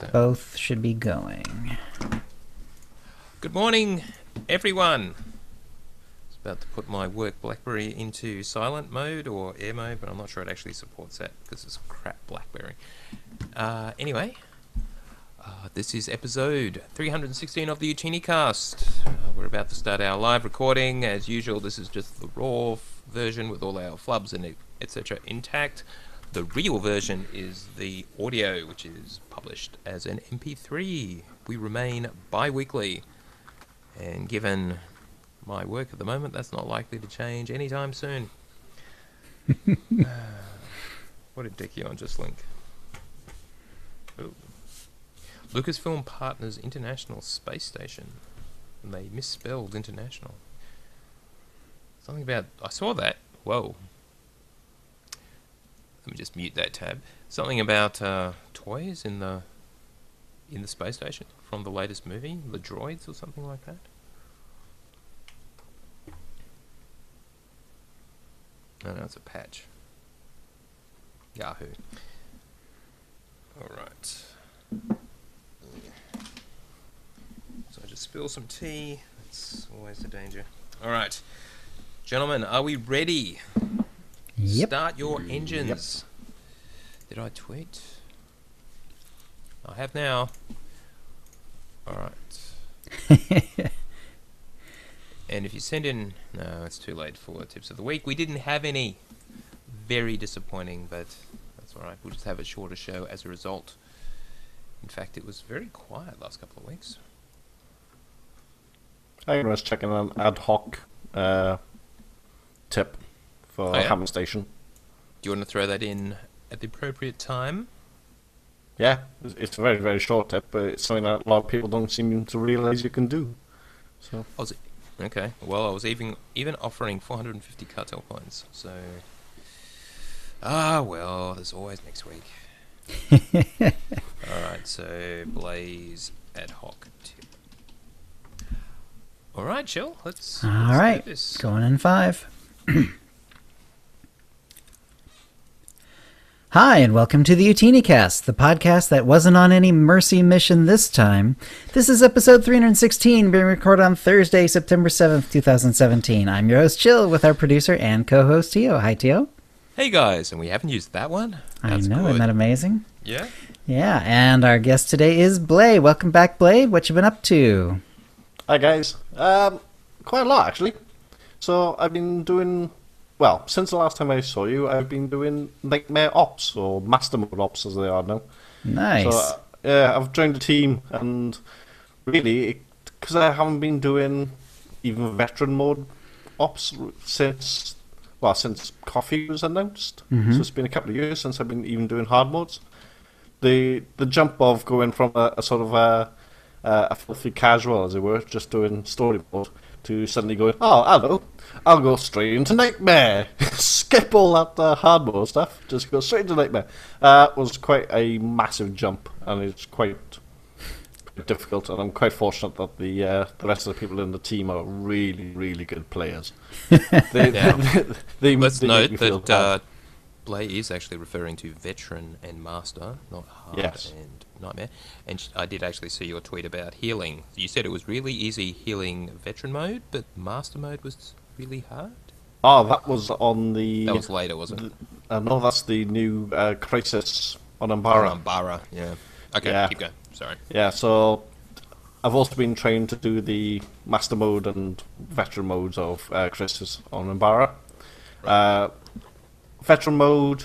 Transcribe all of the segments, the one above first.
Both should be going. Good morning, everyone. I was about to put my work BlackBerry into silent mode or air mode, but I'm not sure it actually supports that because it's a crap BlackBerry. Anyway, this is episode 316 of the OotiniCast. We're about to start our live recording. As usual, this is just the raw version with all our flubs and etc. intact. The real version is the audio, which is published as an MP3. We remain bi-weekly, and given my work at the moment, that's not likely to change anytime soon. What did Dickion just link? Ooh. Lucasfilm Partners International Space Station. And they misspelled international. Something about... I saw that. Whoa. Let me just mute that tab. Something about toys in the space station from the latest movie, the droids or something like that. Oh no, it's a patch. Yahoo. Alright. So I just spill some tea. That's always a danger. Alright. Gentlemen, are we ready? Yep. Start your engines. Yep. Did I tweet? I have now. Alright. And if you send in... No, it's too late for tips of the week. We didn't have any. Very disappointing, but that's alright. We'll just have a shorter show as a result. In fact, it was very quiet last couple of weeks. I was checking an ad hoc tip for Hammond Station. Do you want to throw that in at the appropriate time? Yeah, it's a very, very short tip, but it's something that a lot of people don't seem to realise you can do. So. Okay, well, I was even offering 450 cartel points, so... well, there's always next week. Alright, so Blaze ad hoc tip. Alright, chill, let's do this. Going in 5. Hi, and welcome to the OotiniCast, the podcast that wasn't on any mercy mission this time. This is episode 316, being recorded on Thursday, September 7th, 2017. I'm your host, Chill, with our producer and co-host, Tio. Hi, Tio. Hey, guys, and we haven't used that one? That's I know, good. Isn't that amazing? Yeah? Yeah, and our guest today is Blade. Welcome back, Blade. What you been up to? Hi, guys. Quite a lot, actually. So, I've been doing... Well, since the last time I saw you, I've been doing Nightmare Ops, or Master Mode Ops as they are now. Nice. So, I've joined the team, and really, because I haven't been doing even Veteran Mode Ops since Coffee was announced. Mm-hmm. So it's been a couple of years since I've been even doing hard modes. The jump of going from a sort of a filthy casual, as it were, just doing story mode, to suddenly going, oh, hello, I'll go straight into Nightmare. Skip all that hard mode stuff, just go straight into Nightmare. Was quite a massive jump, and it's quite difficult, and I'm quite fortunate that the rest of the people in the team are really, really good players. Let's note that Blay is actually referring to Veteran and Master, not Hard and Nightmare. And I did actually see your tweet about healing. You said it was really easy healing Veteran mode, but Master mode was really hard? Oh, that was on the... That was later, wasn't it? No, that's the new Crisis on Umbara. On Umbara, yeah. Okay, keep going. Sorry. Yeah, so I've also been trained to do the Master mode and Veteran modes of Crisis on Umbara. Right. Veteran mode,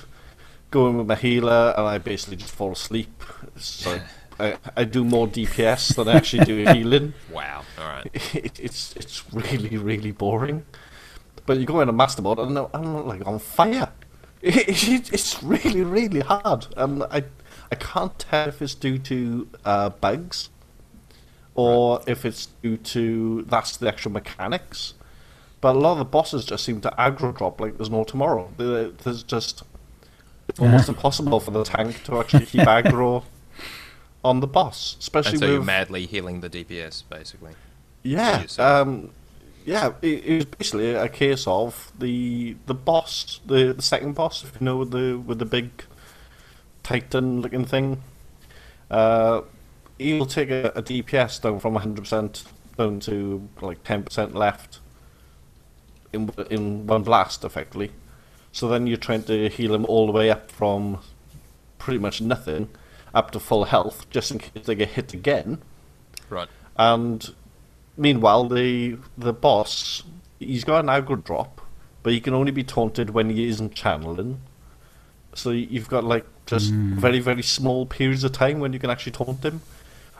going with my healer, and I basically just fall asleep. So I do more DPS than I actually do healing. Wow, alright. It's really, really boring. But you go in a Master mode, and I'm like on fire. It's really, really hard. I can't tell if it's due to bugs, or if it's due to that's the actual mechanics. But a lot of the bosses just seem to aggro drop like there's no tomorrow. There's just it's almost impossible for the tank to actually keep aggro on the boss, especially and so with you're madly healing the DPS, basically. Yeah, it was basically a case of the boss, the second boss, if you know, with the big Titan looking thing. He'll take a DPS down from 100% down to like 10% left in one blast, effectively. So then you're trying to heal him all the way up from pretty much nothing up to full health, just in case they get hit again. Right. And meanwhile, the boss, he's got an aggro drop, but he can only be taunted when he isn't channeling. So you've got like just very, very small periods of time when you can actually taunt him.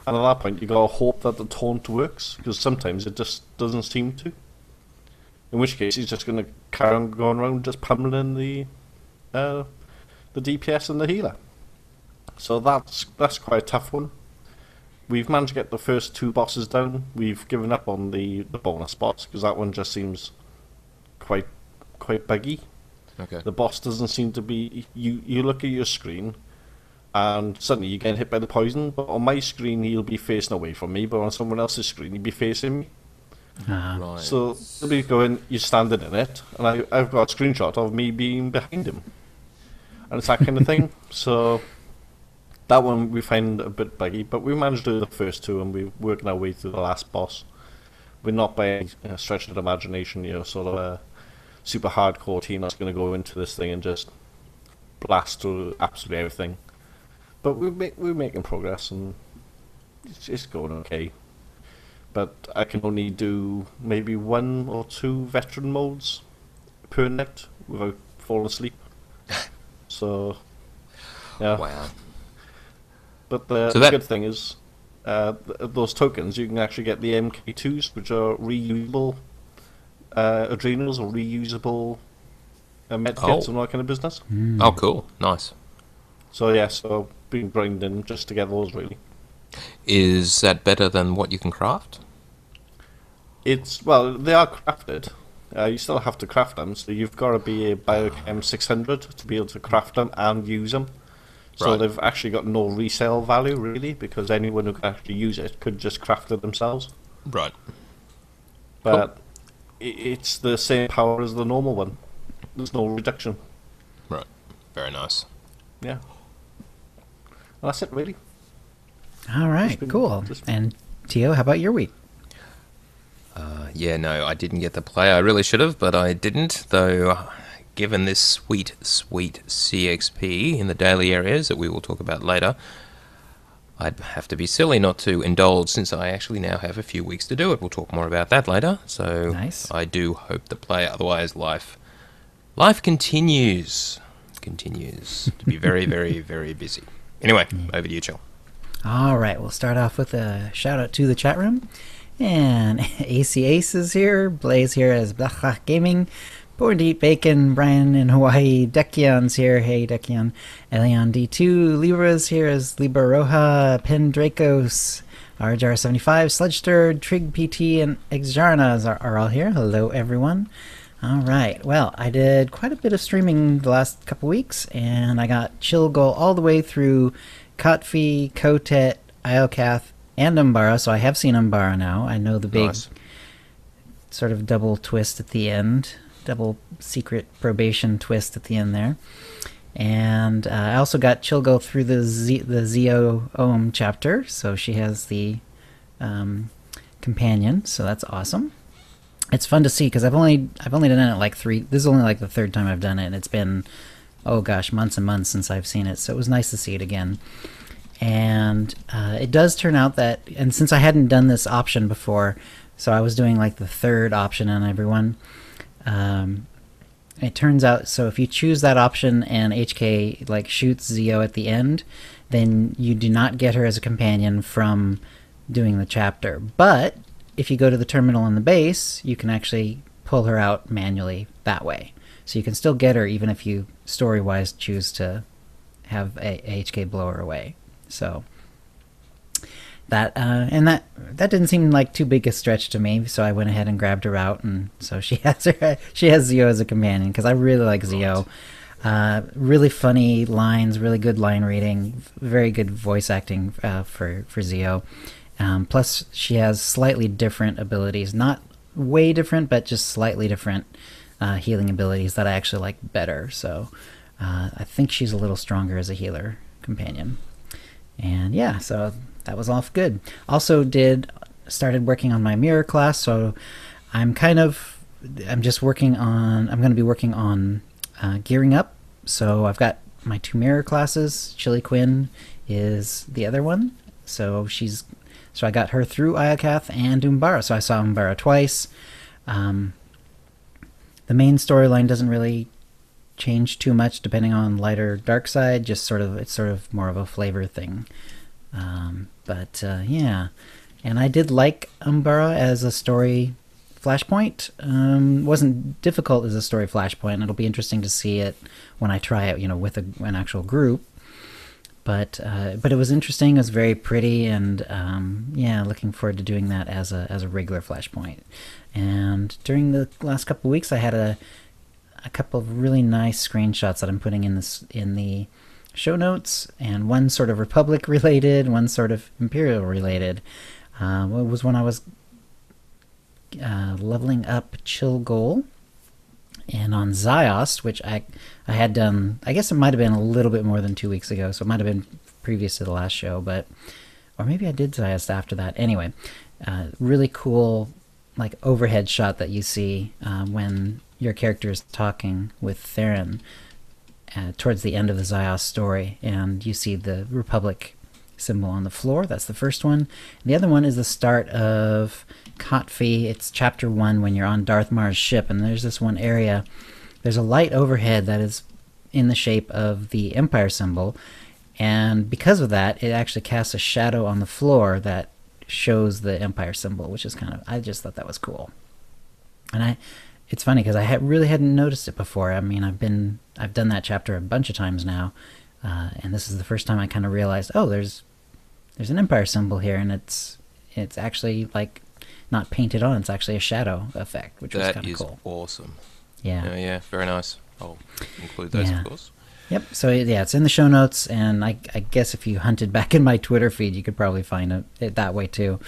And at that point, you got to hope that the taunt works, because sometimes it just doesn't seem to. In which case, he's just going to carry on going around just pummeling the DPS and the healer. So that's quite a tough one. We've managed to get the first 2 bosses down. We've given up on the bonus boss, because that one just seems quite buggy. Okay. The boss doesn't seem to be... You look at your screen, and suddenly you get hit by the poison, but on my screen he'll be facing away from me, but on someone else's screen he'll be facing me. Right. So he'll be going, you're standing in it, and I've got a screenshot of me being behind him. And it's that kind of thing. So that one we find a bit buggy, but we managed to do the first 2, and we're working our way through the last boss. We're not by any stretch of the imagination, sort of a super hardcore team that's going to go into this thing and just blast through absolutely everything. But we're making progress, and it's going okay. But I can only do maybe 1 or 2 veteran modes per night without falling asleep. So, yeah. Wow. But the good thing is, those tokens, you can actually get the MK2s, which are reusable adrenals or reusable medkits and all that kind of business. Oh, cool. Nice. So, yeah, so been grinding just to get those, really. Is that better than what you can craft? Well, they are crafted. You still have to craft them, so you've got to be a Biochem 600 to be able to craft them and use them. So Right. they've actually got no resale value, really, because anyone who can actually use it could just craft it themselves. Right. But it's the same power as the normal one. There's no reduction. Right. Very nice. Yeah. And that's it, really. All right, cool. And Tio, how about your week? Yeah, no, I didn't get to play. I really should have, but I didn't, though. Given this sweet, sweet CXP in the daily areas that we will talk about later, I'd have to be silly not to indulge, since I actually now have a few weeks to do it. We'll talk more about that later. So Nice. I do hope to play. Otherwise, life continues to be very, very, very busy. Anyway, over to you, Chill. All right, we'll start off with a shout out to the chat room. And AC Ace is here, Blaze here as Blachach Gaming, Born to Eat Bacon, Brian in Hawaii, Dekion's here, hey Dekion, Elion D2, Libra's here as Libra Roja, Pen Dracos, RJR75, Sledgestir, Trig PT, and Exjarnas are all here. Hello everyone. All right, well, I did quite a bit of streaming the last couple weeks, and I got Chill Goal all the way through Kotfi, Kotet, Iokath, and Umbara, so I have seen Umbara now. I know the big sort of double twist at the end, double secret probation twist at the end there. And I also got Chilgo through the Zio Ohm chapter, so she has the companion, so that's awesome. It's fun to see because I've only done it like 3. This is only like the 3rd time I've done it, and it's been months and months since I've seen it, so it was nice to see it again. And it does turn out that, and since I hadn't done this option before, so I was doing like the 3rd option on everyone, it turns out, so if you choose that option and HK like shoots Zio at the end, then you do not get her as a companion from doing the chapter. But if you go to the terminal in the base, you can actually pull her out manually that way. So you can still get her even if you story-wise choose to have a HK blow her away. So that that didn't seem like too big a stretch to me, so I went ahead and grabbed her out, and so she has Zio as a companion because I really like Zio. Really funny lines, really good line reading, very good voice acting for Zio. Plus, she has slightly different abilities, not way different, but just slightly different healing abilities that I actually like better. So I think she's a little stronger as a healer companion. And yeah, so that was all good. Also started working on my mirror class, so I'm just working on, I'm going to be working on gearing up. So I've got my 2 mirror classes. Chili Quinn is the other one. So I got her through Iokath and Umbara. So I saw Umbara twice. The main storyline doesn't really change too much depending on light or dark side. It's sort of more of a flavor thing. Yeah. And I did like Umbara as a story flashpoint. Wasn't difficult as a story flashpoint. It'll be interesting to see it when I try it, with an actual group. But it was interesting. It was very pretty, and looking forward to doing that as a regular flashpoint. And during the last couple of weeks, I had a couple of really nice screenshots that I'm putting in the show notes, and one sort of Republic related, one sort of Imperial related. It was when I was leveling up Chill Goal, and on Ziost, which I had done, I guess it might have been a little bit more than 2 weeks ago, so it might have been previous to the last show, or maybe I did Ziost after that. Anyway, really cool overhead shot that you see when your character is talking with Theron towards the end of the Ziost story, and you see the Republic symbol on the floor. That's the first one. And the other one is the start of Kotfi. It's chapter 1 when you're on Darth Mar's ship, and there's this one area. There's a light overhead that is in the shape of the Empire symbol, and because of that, it actually casts a shadow on the floor that shows the Empire symbol, which is I just thought that was cool. And it's funny because I really hadn't noticed it before. I mean, I've done that chapter a bunch of times now, and this is the first time I kind of realized, oh, there's an Empire symbol here, and it's actually not painted on. It's actually a shadow effect, which was kind of cool. That is awesome. Yeah. Yeah, very nice. I'll include those, of course. Yep. So yeah, it's in the show notes, and I guess if you hunted back in my Twitter feed, you could probably find it that way too.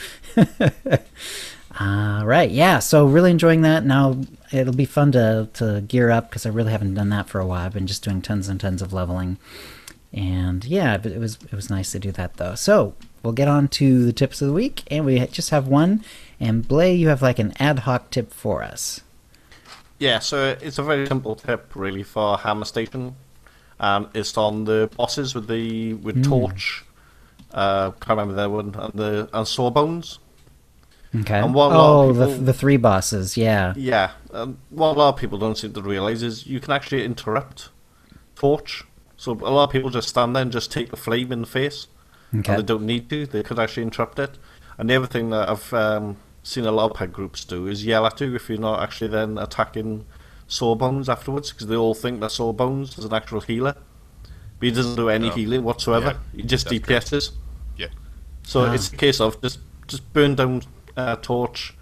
Right. Yeah. So really enjoying that. Now it'll be fun to gear up because I really haven't done that for a while. I've been just doing tons and tons of leveling, and yeah, it was nice to do that though. So we'll get on to the tips of the week, and we just have one. And Blay, you have an ad hoc tip for us. Yeah. So it's a very simple tip, really, for Hammer Station. It's on the bosses with Torch. Can't remember their one, and Sawbones. Okay. And the 3 bosses, yeah. Yeah. What a lot of people don't seem to realize is you can actually interrupt Torch. So a lot of people just stand there and just take the flame in the face. Okay. And they don't need to. They could actually interrupt it. And the other thing that I've seen a lot of peg groups do is yell at you if you're not actually then attacking Sawbones afterwards, because they all think that Sawbones is an actual healer. But he doesn't do any healing whatsoever. Yeah, he just DPSs. Yeah. So it's a case of just burn down Torch,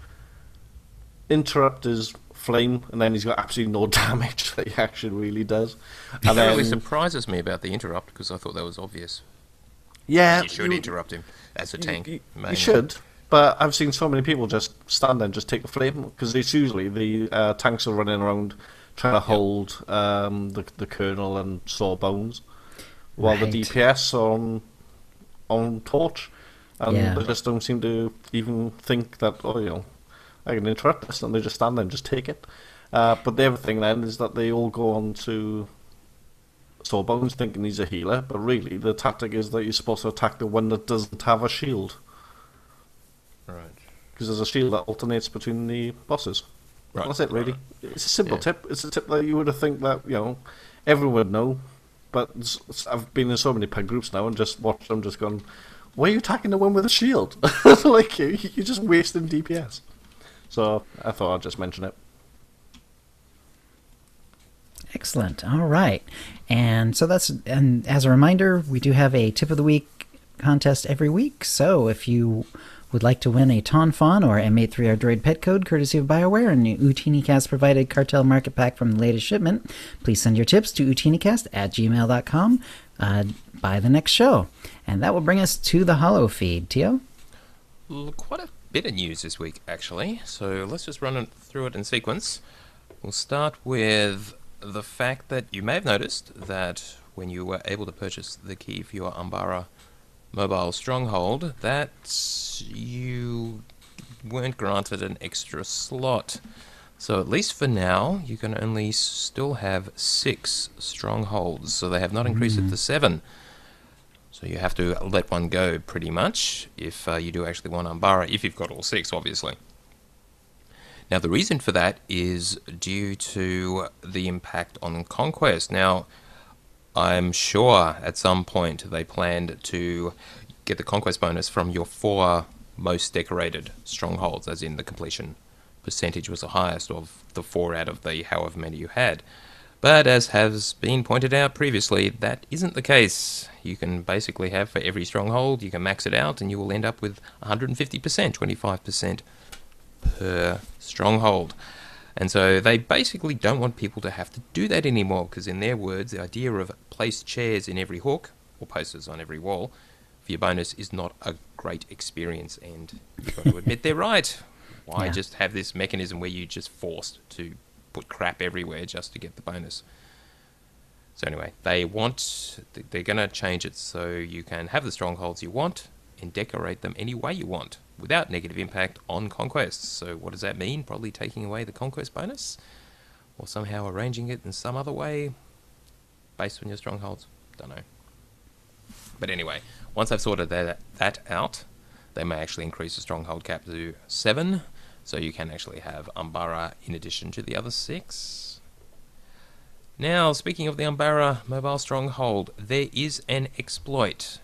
interrupt his flame, and then he's got absolutely no damage that he actually really does. And that really surprises me about the interrupt, because I thought that was obvious. Yeah, you should interrupt him as a tank. You should, but I've seen so many people just stand there and just take the flame, because it's usually the tanks are running around trying to hold the Colonel and Sawbones, while the DPS are on Torch. And they just don't seem to even think that, I can interrupt this, and they just stand there and just take it. But the other thing then is that they all go on to Sawbones thinking he's a healer, but really the tactic is that you're supposed to attack the one that doesn't have a shield. Right. Because there's a shield that alternates between the bosses. Right. That's it, really. Right. It's a simple tip. It's a tip that you would have think that, everyone would know. But I've been in so many peg groups now and just watched them just gone, why are you attacking the one with a shield? You're just wasting DPS. So I thought I'd just mention it. Excellent. All right. And as a reminder, we do have a tip of the week contest every week. So if you would like to win a Tonfon or M83R Droid pet code courtesy of BioWare and the OotiniCast provided cartel market pack from the latest shipment, please send your tips to OotiniCast@gmail.com by the next show. And that will bring us to the Holo feed. Tio? Quite a bit of news this week, actually. So let's just run through it in sequence. We'll start with the fact that you may have noticed that when you were able to purchase the key for your Umbara mobile stronghold that you weren't granted an extra slot. So at least for now, you can only still have 6 strongholds. So they have not increased it to 7. So you have to let one go pretty much if you do actually want Umbara, if you've got all 6, obviously. Now the reason for that is due to the impact on Conquest. Now, I'm sure at some point they planned to get the Conquest bonus from your 4 most decorated strongholds, as in the completion percentage was the highest of the 4 out of the however many you had. But as has been pointed out previously, that isn't the case. You can basically have for every stronghold, you can max it out and you will end up with 150%, 25% per stronghold. And so they basically don't want people to have to do that anymore, because in their words, the idea of place chairs in every hook, or posters on every wall, for your bonus is not a great experience, and you've got to admit they're right. Why just have this mechanism where you're just forced to put crap everywhere just to get the bonus? So anyway, they're going to change it so you can have the strongholds you want and decorate them any way you want without negative impact on conquests. So what does that mean? Probably taking away the conquest bonus, or somehow arranging it in some other way based on your strongholds. Don't know. But anyway, once I've sorted that out, they may actually increase the stronghold cap to 7, so you can actually have Umbara in addition to the other 6. Now, speaking of the Umbara mobile stronghold, there is an exploit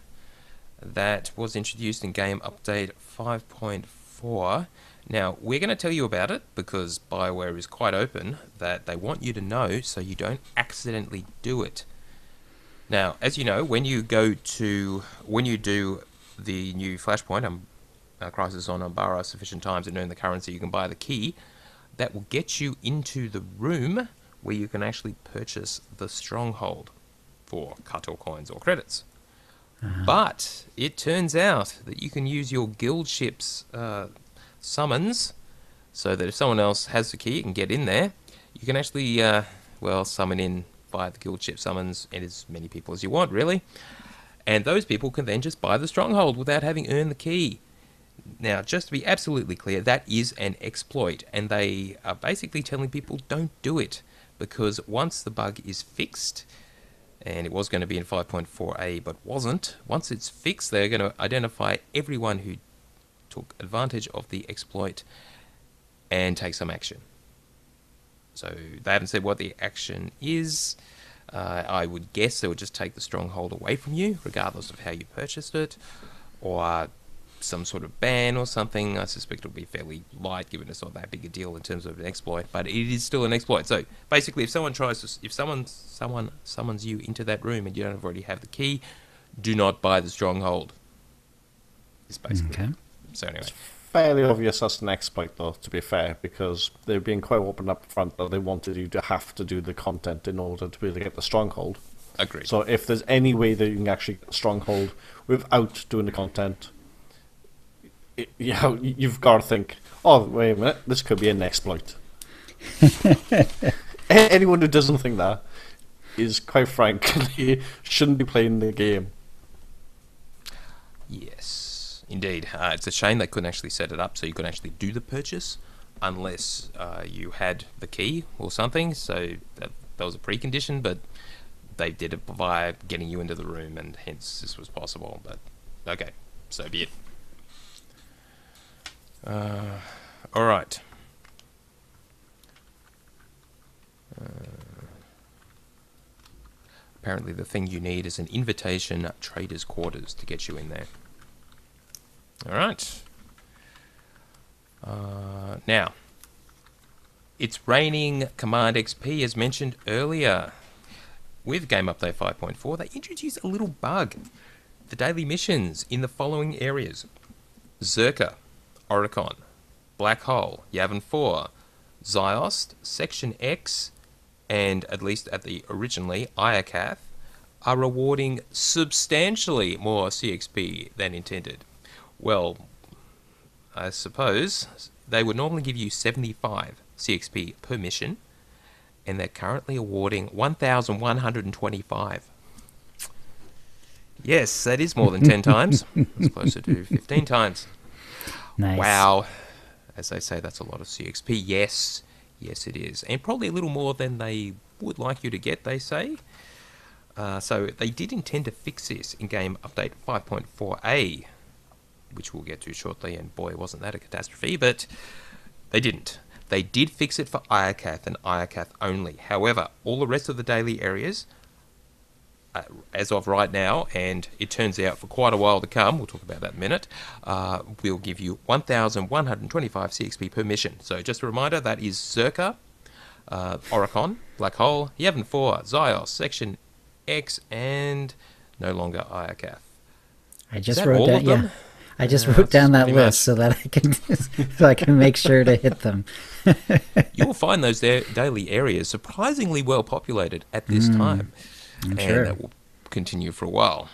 that was introduced in Game Update 5.4. Now, we're going to tell you about it because BioWare is quite open that they want you to know so you don't accidentally do it. Now, as you know, when you do the new Flashpoint, Crisis on Umbara sufficient times and earn the currency, you can buy the key. That will get you into the room where you can actually purchase the stronghold for Cartel coins or credits. But it turns out that you can use your guild ship's summons, so that if someone else has the key and get in there, you can actually, summon in via the guild ship summons and as many people as you want, really. And those people can then just buy the stronghold without having earned the key. Now, just to be absolutely clear, that is an exploit, and they are basically telling people don't do it, because once the bug is fixed, and it was going to be in 5.4a but wasn't, once it's fixed, they're going to identify everyone who took advantage of the exploit and take some action. So they haven't said what the action is. I would guess they would just take the stronghold away from you, regardless of how you purchased it, or some sort of ban or something. I suspect it'll be fairly light, given it's not that big a deal in terms of an exploit, but it is still an exploit. So basically, if someone summons you into that room and you don't already have the key, do not buy the stronghold. It's basically. Okay. So anyway, it's fairly obvious as an exploit, though, to be fair, because they're being quite open up front that they wanted you to have to do the content in order to be able to get the stronghold. Agreed. So if there's any way that you can actually get the stronghold without doing the content, you've got to think, oh, wait a minute, this could be an exploit. Anyone who doesn't think that is, quite frankly, shouldn't be playing the game. Yes, indeed. It's a shame they couldn't actually set it up so you could actually do the purchase unless you had the key or something. So that was a precondition, but they did it via getting you into the room, and hence this was possible. But okay, so be it. All right. Apparently the thing you need is an invitation trader's quarters to get you in there. All right. Now, it's raining Command XP, as mentioned earlier. With Game Update 5.4, they introduced a little bug. The daily missions in the following areas: Zerka, Oricon, Black Hole, Yavin 4, Ziost, Section X, and at least at the originally Iakath, are rewarding substantially more CXP than intended. Well, I suppose they would normally give you 75 CXP per mission, and they're currently awarding 1,125. Yes, that is more than 10 times. It's closer to 15 times. Nice. Wow. As they say, that's a lot of CXP. Yes, it is. And probably a little more than they would like you to get, they say. So they did intend to fix this in game update 5.4a, which we'll get to shortly, and boy, wasn't that a catastrophe, but they didn't. They did fix it for IACATH and IACATH only. However, all the rest of the daily areas, as of right now, and it turns out for quite a while to come, we'll talk about that in a minute, will give you 1,125 CXP per mission. So just a reminder, that is Zerka, Oricon, Black Hole, Yavin 4, Zyos, Section X, and no longer IACATH. I just Is that wrote all that. of them? Yeah, I just wrote down that pretty list much. so that I can so I can make sure to hit them. You'll find those daily areas surprisingly well populated at this time, I'm and sure. that will continue for a while.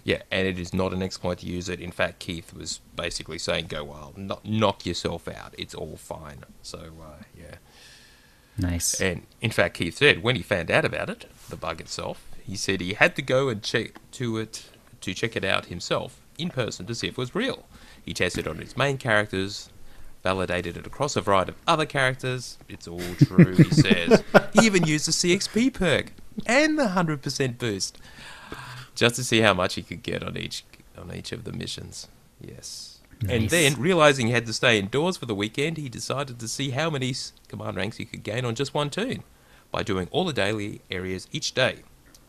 Yeah, and it is not an exploit to use it. In fact, Keith was basically saying, "Go wild, knock yourself out. It's all fine." So yeah. Nice. And in fact, Keith said when he found out about it, the bug itself, he said he had to go and check it out himself in person to see if it was real. He tested on its main characters, validated it across a variety of other characters. It's all true, he says. He even used the CXP perk and the 100% boost just to see how much he could get on each of the missions. Yes. Nice. And then, realising he had to stay indoors for the weekend, he decided to see how many command ranks he could gain on just one turn by doing all the daily areas each day,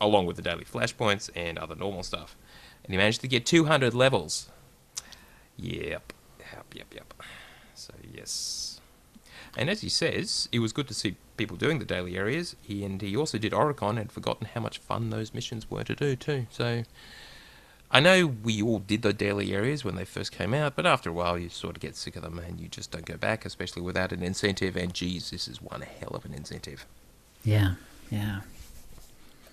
along with the daily flashpoints and other normal stuff. And he managed to get 200 levels. Yep. So, yes. And as he says, it was good to see people doing the daily areas, and he also did Oricon and had forgotten how much fun those missions were to do too. So I know we all did the daily areas when they first came out, but after a while you sort of get sick of them and you just don't go back, especially without an incentive, and geez, this is one hell of an incentive. Yeah.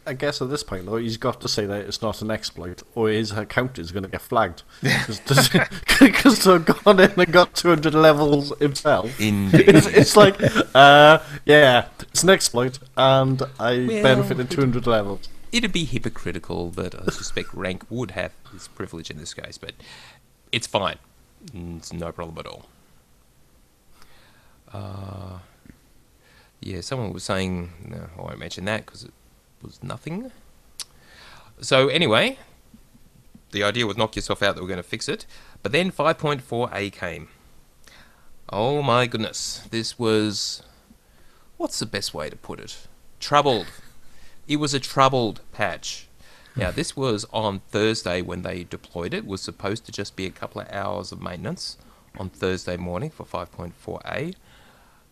I guess at this point, though, he's got to say that it's not an exploit, or his account is going to get flagged. Because they've gone in and got 200 levels himself. Indeed. It's like, yeah, it's an exploit, and I benefited 200 levels. It'd be hypocritical, but I suspect Rank would have this privilege in this case, but it's fine. It's no problem at all. Yeah, someone was saying, no, I won't mention that because it was nothing. So anyway, the idea was knock yourself out that we're going to fix it, but then 5.4a came. Oh my goodness, this was, what's the best way to put it? Troubled. It was a troubled patch. Now, this was on Thursday when they deployed it. It was supposed to just be a couple of hours of maintenance on Thursday morning for 5.4a.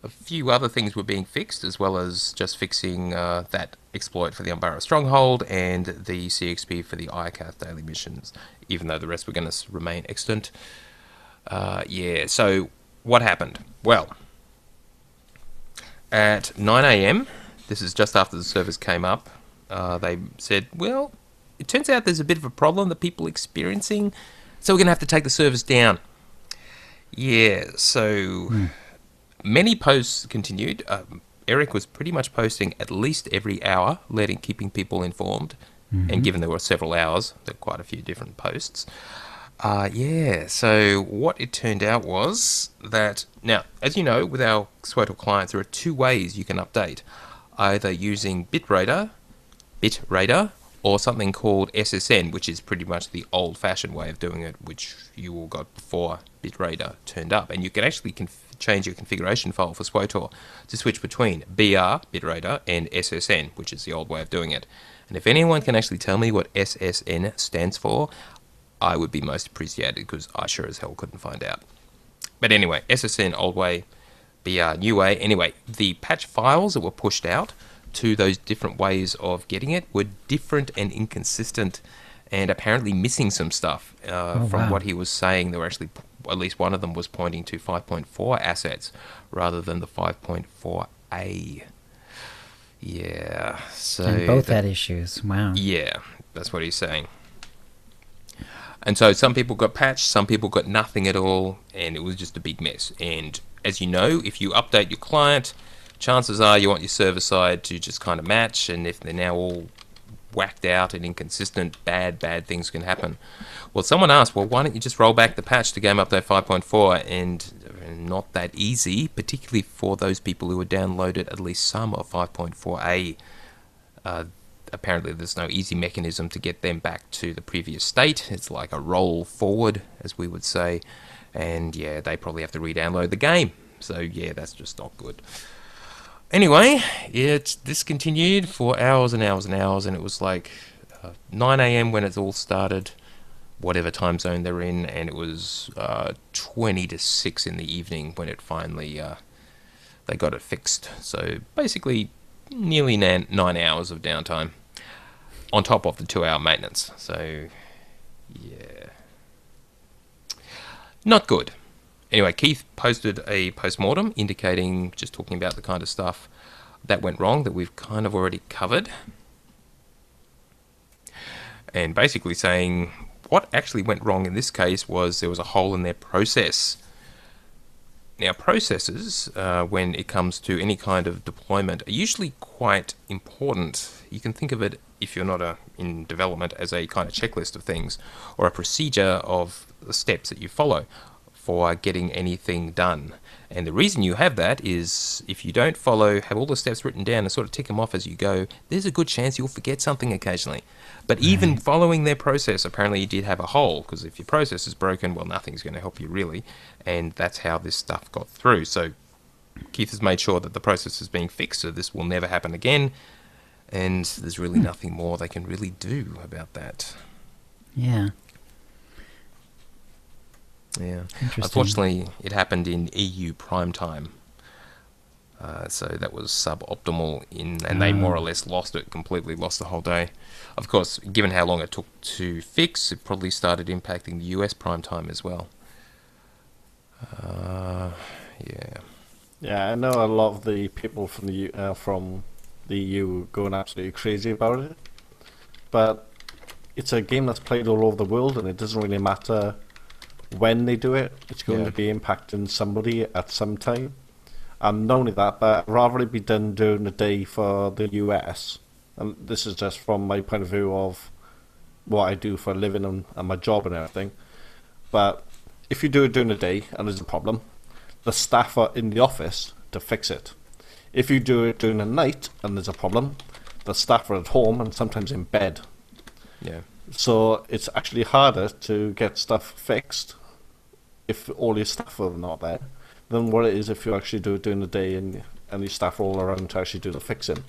A few other things were being fixed, as well as just fixing that exploit for the Umbara Stronghold and the CXP for the IACATH daily missions, even though the rest were going to remain extant. Yeah, so what happened? Well, at 9 a.m., this is just after the servers came up, they said, well, it turns out there's a bit of a problem that people are experiencing, so we're going to have to take the servers down. Yeah, so many posts continued. Eric was pretty much posting at least every hour, keeping people informed, and given there were several hours, there were quite a few different posts. Yeah, so what it turned out was that, now, as you know, with our SWOTOR clients, there are two ways you can update. Either using bitraider, or something called SSN, which is pretty much the old-fashioned way of doing it, which you all got before bitraider turned up. And you can actually change your configuration file for SWOTOR to switch between BR, bitraider, and SSN, which is the old way of doing it. And if anyone can actually tell me what SSN stands for, I would be most appreciated, because I sure as hell couldn't find out. But anyway, SSN, old way, BR, new way. Anyway, the patch files that were pushed out to those different ways of getting it were different and inconsistent, and apparently missing some stuff. From what he was saying, there were actually, at least one of them was pointing to 5.4 assets rather than the 5.4a. Yeah, so... And both had issues. Wow. Yeah, that's what he's saying. And so some people got patched, some people got nothing at all, and it was just a big mess. And as you know, if you update your client, chances are you want your server side to just kind of match, and if they're now all whacked out and inconsistent, bad things can happen. Well, someone asked, well, why don't you just roll back the patch to Game Update 5.4? And not that easy, particularly for those people who have downloaded at least some of 5.4a. Apparently there's no easy mechanism to get them back to the previous state. It's like a roll forward, as we would say. And yeah, they probably have to re-download the game. So yeah, that's just not good. Anyway, this continued for hours and hours and hours, and it was like 9 a.m. when it all started, whatever time zone they're in, and it was 20 to 6 in the evening when it finally, they got it fixed. So basically, nearly 9 hours of downtime on top of the 2-hour maintenance. So, yeah. Not good. Anyway, Keith posted a post-mortem indicating, just talking about the kind of stuff that went wrong that we've kind of already covered. And basically saying what actually went wrong in this case was there was a hole in their process. Now, processes, when it comes to any kind of deployment, are usually quite important. You can think of it, if you're not in development, as a kind of checklist of things, or a procedure of the steps that you follow for getting anything done. And the reason you have that is if you don't have all the steps written down and sort of tick them off as you go, there's a good chance you'll forget something occasionally. But even following their process, apparently you did have a hole, because if your process is broken, well, nothing's going to help you really. And that's how this stuff got through. So Keith has made sure that the process is being fixed, so this will never happen again. And there's really nothing more they can really do about that. Yeah. Yeah. Unfortunately, it happened in EU prime time. So that was suboptimal and they more or less lost the whole day. Of course, given how long it took to fix, it probably started impacting the US prime time as well. Yeah. Yeah, I know a lot of the people from the EU going absolutely crazy about it. But it's a game that's played all over the world, and it doesn't really matter when they do it. It's going to be impacting somebody at some time. And not only that, but rather it be done during the day for the US. And this is just from my point of view of what I do for a living and my job and everything. But if you do it during the day and there's a problem, the staff are in the office to fix it. If you do it during the night and there's a problem, the staff are at home and sometimes in bed. Yeah. So it's actually harder to get stuff fixed if all your staff are not there than what it is if you actually do it during the day and your staff are all around to actually do the fixing.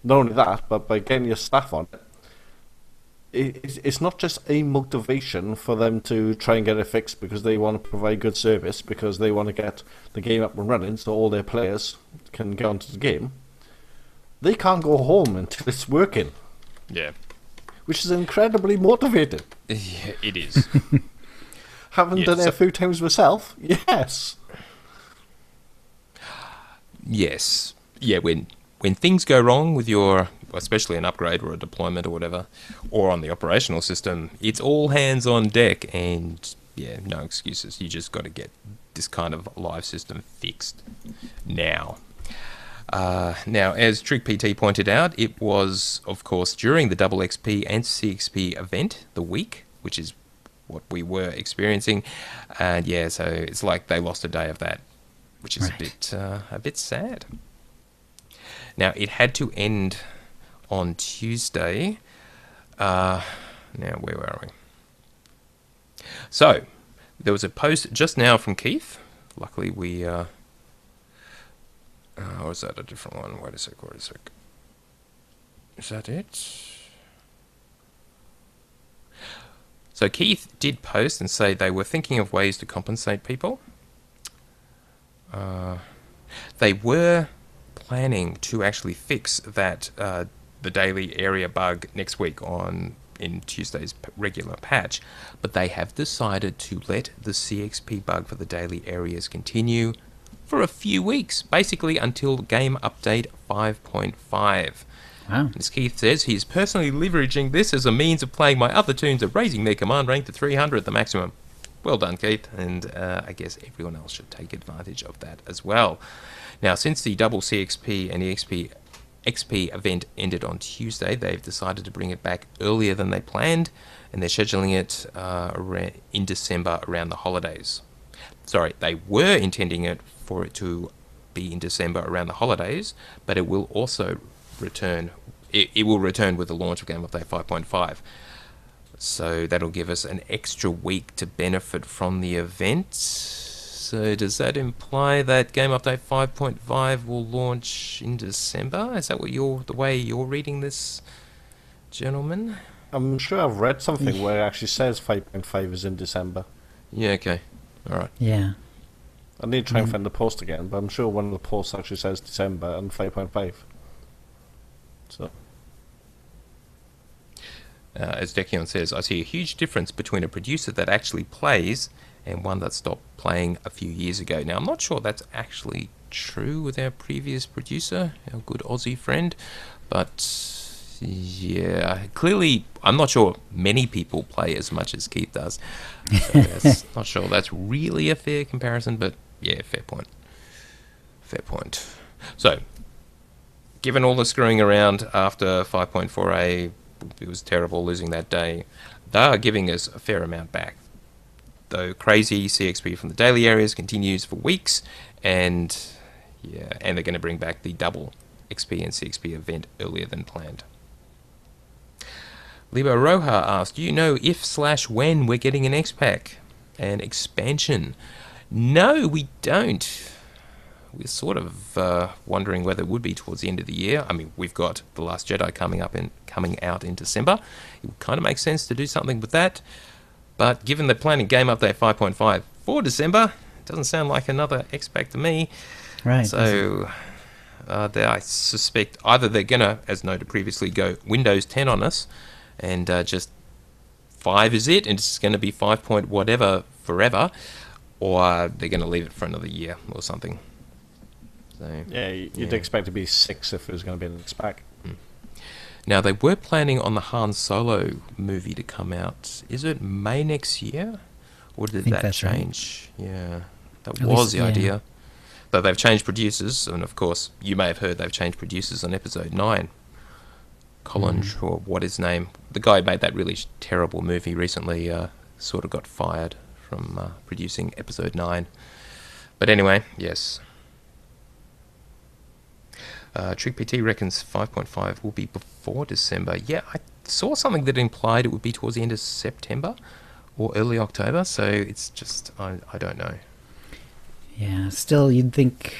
Not only that, but by getting your staff on it, it's not just a motivation for them to try and get it fixed because they want to provide good service, because they want to get the game up and running so all their players can get onto the game. They can't go home until it's working. Yeah. Which is incredibly motivating. Yeah, it is. Having done it a few times myself, yes. Yes. Yeah, when things go wrong with your, especially an upgrade or a deployment or whatever, or on the operational system, it's all hands on deck, and yeah, no excuses. You just got to get this kind of live system fixed now. Now, as Trick PT pointed out, it was, of course, during the Double XP and CXP event, the week, which is what we were experiencing, and yeah, so it's like they lost a day of that, which is a bit sad. Now, it had to end on Tuesday. Now, where were we? So, there was a post just now from Keith. Luckily, we... or is that a different one? Wait a sec. Is that it? So Keith did post and say they were thinking of ways to compensate people. They were planning to actually fix that the daily area bug next week in Tuesday's regular patch, but they have decided to let the CXP bug for the daily areas continue for a few weeks, basically until game update 5.5. Wow. As Keith says, he's personally leveraging this as a means of playing my other toons of raising their command rank to 300 at the maximum. Well done, Keith, and I guess everyone else should take advantage of that as well. Now, since the double CXP and EXP XP event ended on Tuesday, they've decided to bring it back earlier than they planned, and they're scheduling it in December around the holidays. Sorry, they were intending it for it to be in December around the holidays, but it will also return. It will return with the launch of Game Update 5.5. So that'll give us an extra week to benefit from the event. So does that imply that Game Update 5.5 will launch in December? Is that what the way you're reading this, gentlemen? I'm sure I've read something where it actually says 5.5 is in December. Yeah, okay. Alright. Yeah. I need to try and find the post again, but I'm sure one of the posts actually says December and 5.5. So. As Dekion says, I see a huge difference between a producer that actually plays and one that stopped playing a few years ago. Now, I'm not sure that's actually true with our previous producer, our good Aussie friend, but yeah, clearly, I'm not sure many people play as much as Keith does. So not sure that's really a fair comparison, but yeah, fair point. Fair point. So, given all the screwing around after 5.4a, it was terrible losing that day, they are giving us a fair amount back. Though crazy CXP from the daily areas continues for weeks, and they're going to bring back the double XP and CXP event earlier than planned. Libo Roja asked, do you know if/when we're getting an X-Pack? An expansion? No, we don't. We're sort of wondering whether it would be towards the end of the year. I mean, we've got The Last Jedi coming out in December. It would kind of make sense to do something with that. But given they're planning Game Update 5.5 for December, it doesn't sound like another X-Pack to me. Right. So I suspect either they're going to, as noted previously, go Windows 10 on us, and just 5 is it, and it's going to be 5 point whatever forever, or they're going to leave it for another year or something. So, yeah, you'd expect it to be 6 if it was going to be an X-Pack. Now, they were planning on the Han Solo movie to come out. Is it May next year? Or did that change? Right. Yeah, that was the idea. But they've changed producers, and of course, you may have heard they've changed producers on Episode 9. Colin, or what his name, the guy who made that really terrible movie recently, sort of got fired from producing Episode 9. But anyway, yes. Trick PT reckons 5.5 will be before December. Yeah, I saw something that implied it would be towards the end of September or early October, so it's just, I don't know. Yeah, still, you'd think,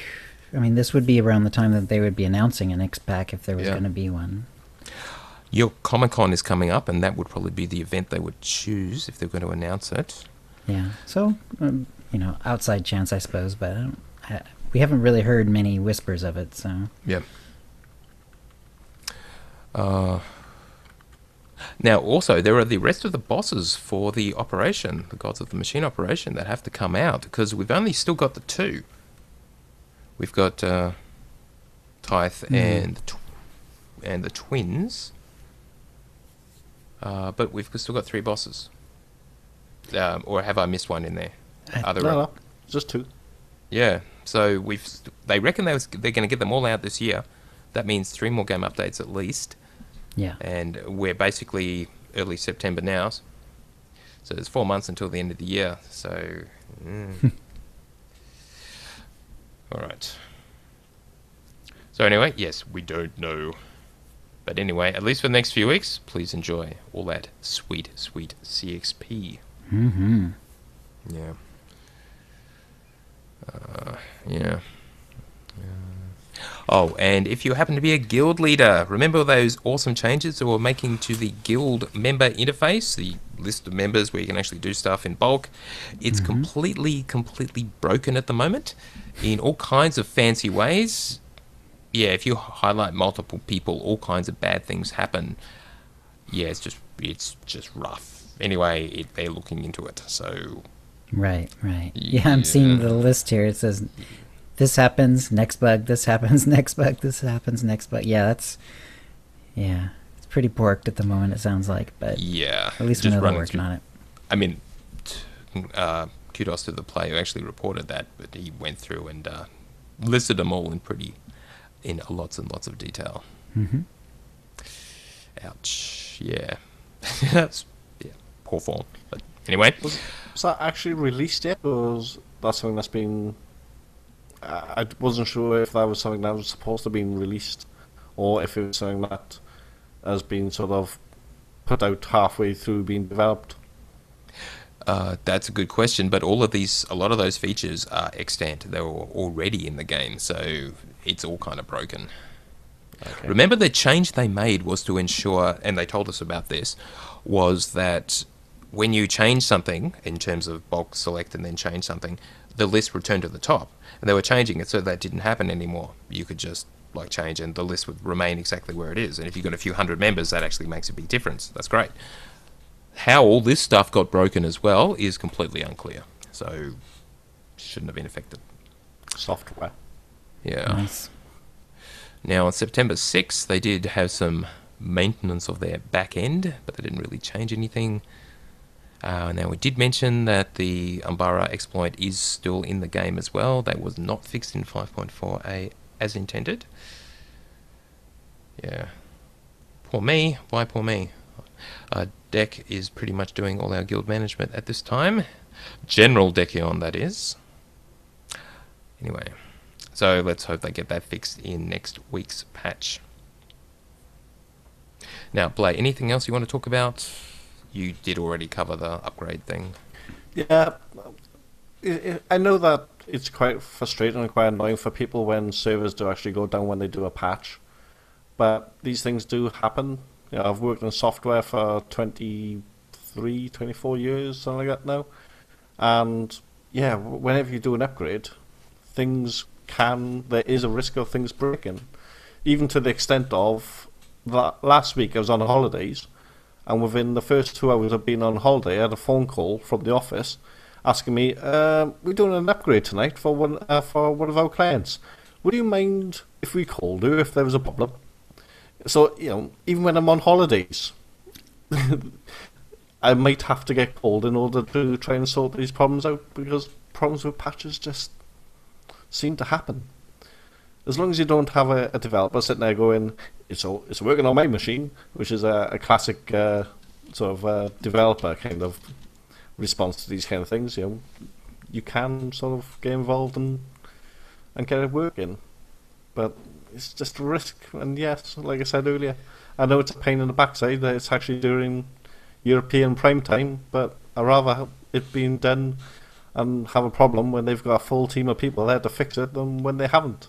I mean, this would be around the time that they would be announcing an X-Pack if there was going to be one. Your Comic-Con is coming up, and that would probably be the event they would choose if they're going to announce it. Yeah, so, outside chance, I suppose, but we haven't really heard many whispers of it, so... Yeah. Now, also, there are the rest of the bosses for the operation, the Gods of the Machine operation, that have to come out, because we've only still got the 2. We've got Tithe and the twins, but we've still got 3 bosses. Or have I missed one in there? No, just 2. Yeah, so they reckon they're going to get them all out this year. That means 3 more game updates at least. Yeah. And we're basically early September now. So there's 4 months until the end of the year. So, all right. So anyway, yes, we don't know. But anyway, at least for the next few weeks, please enjoy all that sweet, sweet CXP. Mm-hmm. Yeah. Yeah. Oh, and if you happen to be a guild leader, remember those awesome changes that we're making to the guild member interface, the list of members where you can actually do stuff in bulk? It's completely broken at the moment in all kinds of fancy ways. Yeah, if you highlight multiple people, all kinds of bad things happen. Yeah, it's just rough. Anyway, they're looking into it, so... Right. Yeah, I'm seeing the list here. It says, this happens, next bug, this happens, next bug, this happens, next bug. Yeah, it's pretty porked at the moment, it sounds like, but yeah, at least we know they're working on it. I mean, kudos to the player who actually reported that, but he went through and listed them all in lots and lots of detail. Mm-hmm. Ouch. Yeah. That's poor form. But anyway. Was that actually released yet, or was that something that's been... I wasn't sure if that was something that was supposed to be released, or if it was something that has been sort of put out halfway through being developed. That's a good question, but a lot of those features are extant. They were already in the game, so it's all kind of broken. Okay. Remember, the change they made was to ensure, and they told us about this, was that when you change something in terms of bulk select and then change something, the list returned to the top. And they were changing it so that didn't happen anymore. You could just change and the list would remain exactly where it is. And if you've got a few hundred members, that actually makes a big difference. That's great. How all this stuff got broken as well is completely unclear. So, shouldn't have been affected. Software. Yeah. Nice. Now, on September 6th, they did have some maintenance of their back end, but they didn't really change anything. Now, we did mention that the Umbara exploit is still in the game as well. That was not fixed in 5.4a as intended. Yeah. Poor me. Why poor me? Deck is pretty much doing all our guild management at this time. General Decion, that is. Anyway, so let's hope they get that fixed in next week's patch. Now, Blay, anything else you want to talk about? You did already cover the upgrade thing. Yeah, I know that it's quite frustrating and quite annoying for people when servers do actually go down when they do a patch. But these things do happen. You know, I've worked in software for 23, 24 years, something like that now. And yeah, whenever you do an upgrade, there is a risk of things breaking. Even to the extent of that last week I was on holidays, and within the first 2 hours of being on holiday, I had a phone call from the office asking me, we're doing an upgrade tonight for one of our clients. Would you mind if we called you if there was a problem? So, you know, even when I'm on holidays, I might have to get called in order to try and sort these problems out, because problems with patches just seem to happen. As long as you don't have a developer sitting there going, it's working on my machine, which is a classic sort of developer kind of response to these kind of things, you know, you can sort of get involved and get it working. But it's just a risk, and yes, like I said earlier, I know it's a pain in the backside that it's actually during European prime time, but I'd rather have it being done and have a problem when they've got a full team of people there to fix it than when they haven't.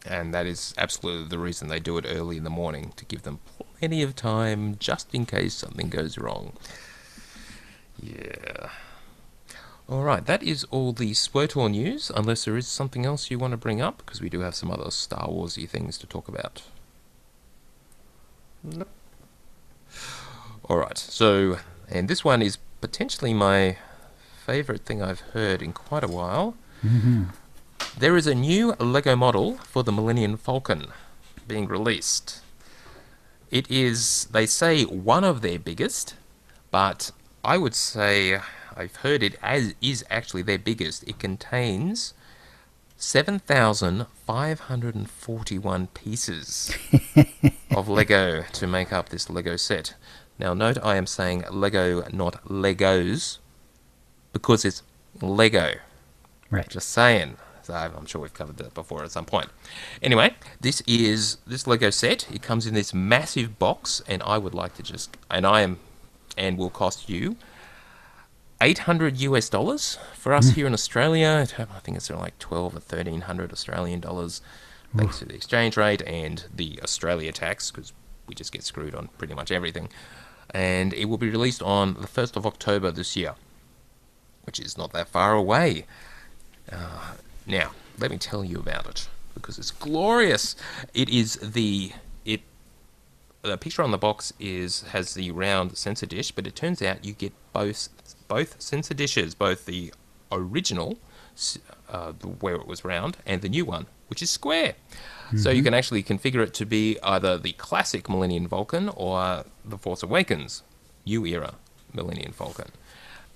And that is absolutely the reason they do it early in the morning, to give them plenty of time just in case something goes wrong. Yeah. Alright, that is all the SWTOR news, unless there is something else you want to bring up, because we do have some other Star Wars-y things to talk about. Nope. Alright, so, and this one is potentially my favourite thing I've heard in quite a while. Mm-hmm. There is a new LEGO model for the Millennium Falcon being released. It is, they say, one of their biggest, but I would say, I've heard it is actually their biggest. It contains 7,541 pieces of Lego to make up this Lego set. Now note I am saying Lego, not Legos, because it's Lego. Right. Just saying. So I'm sure we've covered that before at some point. Anyway, this is this Lego set. It comes in this massive box, and I would like to just, and will cost you $800 for us here in Australia. I think it's like 12 or 1,300 Australian dollars, thanks to the exchange rate and the Australia tax, because we just get screwed on pretty much everything. And it will be released on the 1st of October this year, which is not that far away. Now, let me tell you about it, because it's glorious. It is the picture on the box has the round sensor dish, but it turns out you get both sensor dishes, both the original, where it was round, and the new one, which is square. Mm-hmm. So you can actually configure it to be either the classic Millennium Falcon or the Force Awakens new era Millennium Falcon.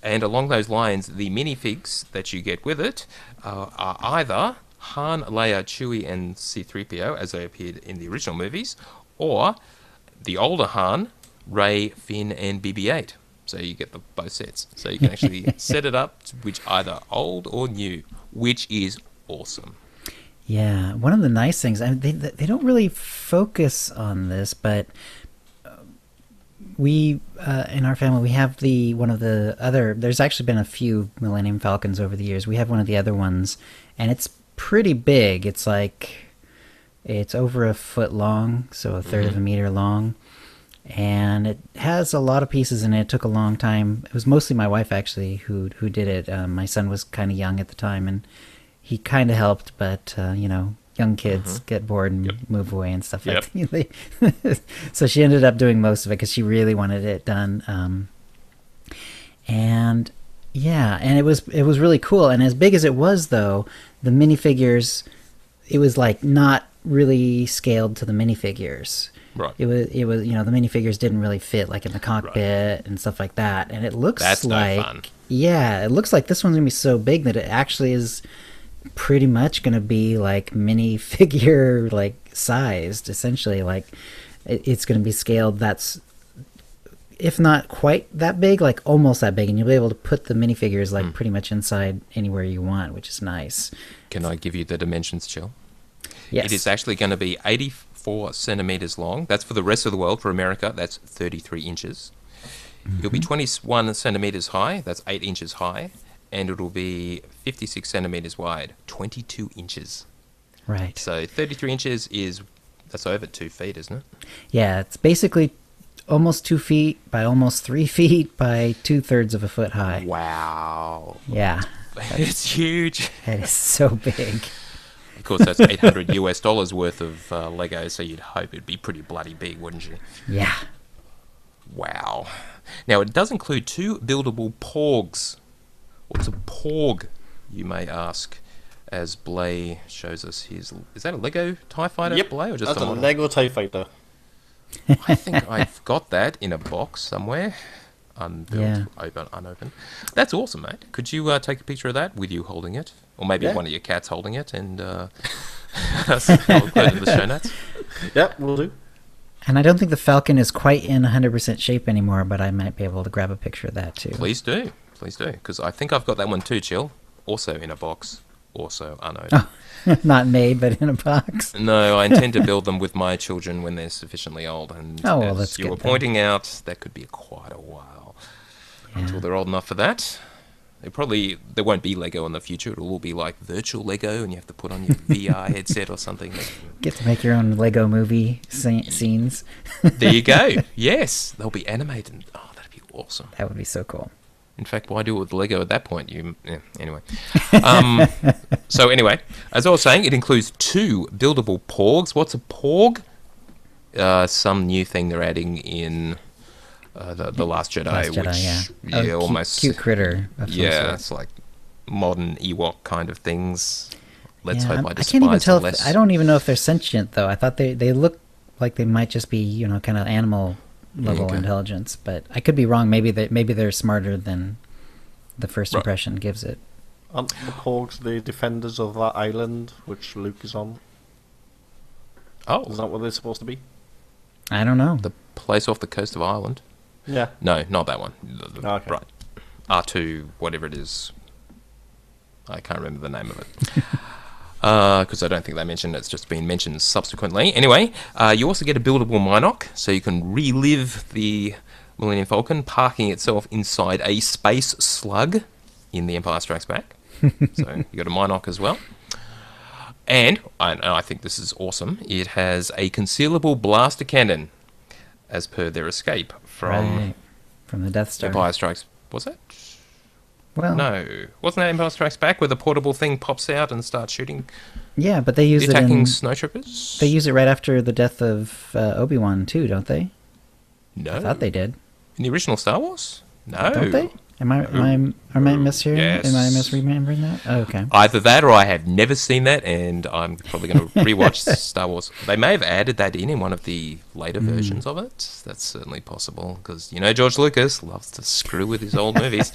And along those lines, the minifigs that you get with it are either Han, Leia, Chewie, and C-3PO, as they appeared in the original movies, or the older Han, Rey, Finn, and BB-8. So you get both sets. So you can actually set it up to which either old or new, which is awesome. Yeah, one of the nice things, I mean, they don't really focus on this, but we in our family we have one of the other. There's actually been a few Millennium Falcons over the years. We have one of the other ones, and it's pretty big. It's over a foot long, so a third of a meter long, and it has a lot of pieces in it. It took a long time. It was mostly my wife actually who did it. My son was kind of young at the time, and he kind of helped, but young kids get bored and move away and stuff like that. So she ended up doing most of it because she really wanted it done. And it was really cool. And as big as it was, though, the minifigures, it was like not really scaled to the minifigures. Right. It was the minifigures didn't really fit like in the cockpit and stuff like that. And it looks That's like no fun. Yeah, it looks like this one's gonna be so big that it actually is pretty much gonna be like minifigure like sized, essentially. Like it's gonna be scaled. That's, if not quite that big, like almost that big, and you'll be able to put the minifigures like pretty much inside anywhere you want, which is nice. Can I give you the dimensions, Chill? Yes. It is actually going to be 84 centimeters long. That's for the rest of the world. For America, that's 33 inches. It'll be 21 centimeters high. That's 8 inches high. And it'll be 56 centimeters wide, 22 inches. Right. So 33 inches that's over 2 feet, isn't it? Yeah, it's basically almost 2 feet by almost 3 feet by 2/3 of a foot high. Wow. Yeah. It's huge. That is so big. Of course, that's $800 US worth of Lego, so you'd hope it'd be pretty bloody big, wouldn't you? Yeah. Wow. Now, it does include 2 buildable porgs. What's a porg, you may ask, as Blay shows us his... Is that a Lego TIE Fighter, Blay, or just that's a a model? Lego TIE Fighter. I think I've got that in a box somewhere. Unbuilt, unopened. That's awesome, mate. Could you take a picture of that with you holding it? Or maybe one of your cats holding it, and I'll put it in the show notes. Yep, we'll do. And I don't think the Falcon is quite in 100% shape anymore, but I might be able to grab a picture of that too. Please do, because I think I've got that one too, Chill. Also in a box, also unopened. Oh, not made, but in a box. No, I intend to build them with my children when they're sufficiently old, and that's as you good were then. pointing out, that could be quite a while until they're old enough for that. There won't be Lego in the future. It'll all be like virtual Lego, and you have to put on your VR headset or something. Get to make your own Lego movie scenes. There you go. Yes, they'll be animated. Oh, that'd be awesome. That would be so cool. In fact, why do it with Lego at that point? Anyway. So anyway, as I was saying, it includes 2 buildable porgs. What's a porg? Some new thing they're adding in the Last Jedi. Last Jedi, which, almost cute critter. Of some sort. it's like modern Ewok kind of things. Let's hope I I can't even despise tell. them less. I don't even know if they're sentient though. I thought they look like they might just be kind of animal level intelligence, but I could be wrong. Maybe they're smarter than the first impression gives it. Aren't the porgs the defenders of that island which Luke is on? Oh, Is that what they're supposed to be? I don't know. the place off the coast of Ireland? Yeah. No, not that one. Okay. Right. R2, whatever it is. I can't remember the name of it. Because I don't think they mentioned it. It's just been mentioned subsequently. Anyway, you also get a buildable Minoc, so you can relive the Millennium Falcon parking itself inside a space slug in The Empire Strikes Back. So you got a Minoc as well. And I think this is awesome. It has a concealable blaster cannon, as per their escape from the Death Star. Empire Strikes. Was it? Well, No, wasn't that Empire Strikes Back, where the portable thing pops out and starts shooting yeah, but they use the it attacking in. snowtroopers? They use it right after the death of Obi-Wan too, don't they? No, I thought they did. in the original Star Wars. No, Don't they? Am I mishearing? Yes. Am I misremembering that? Oh, okay. Either that, or I have never seen that, and I'm probably going to rewatch Star Wars. They may have added that in one of the later versions of it. That's certainly possible, because George Lucas loves to screw with his old movies.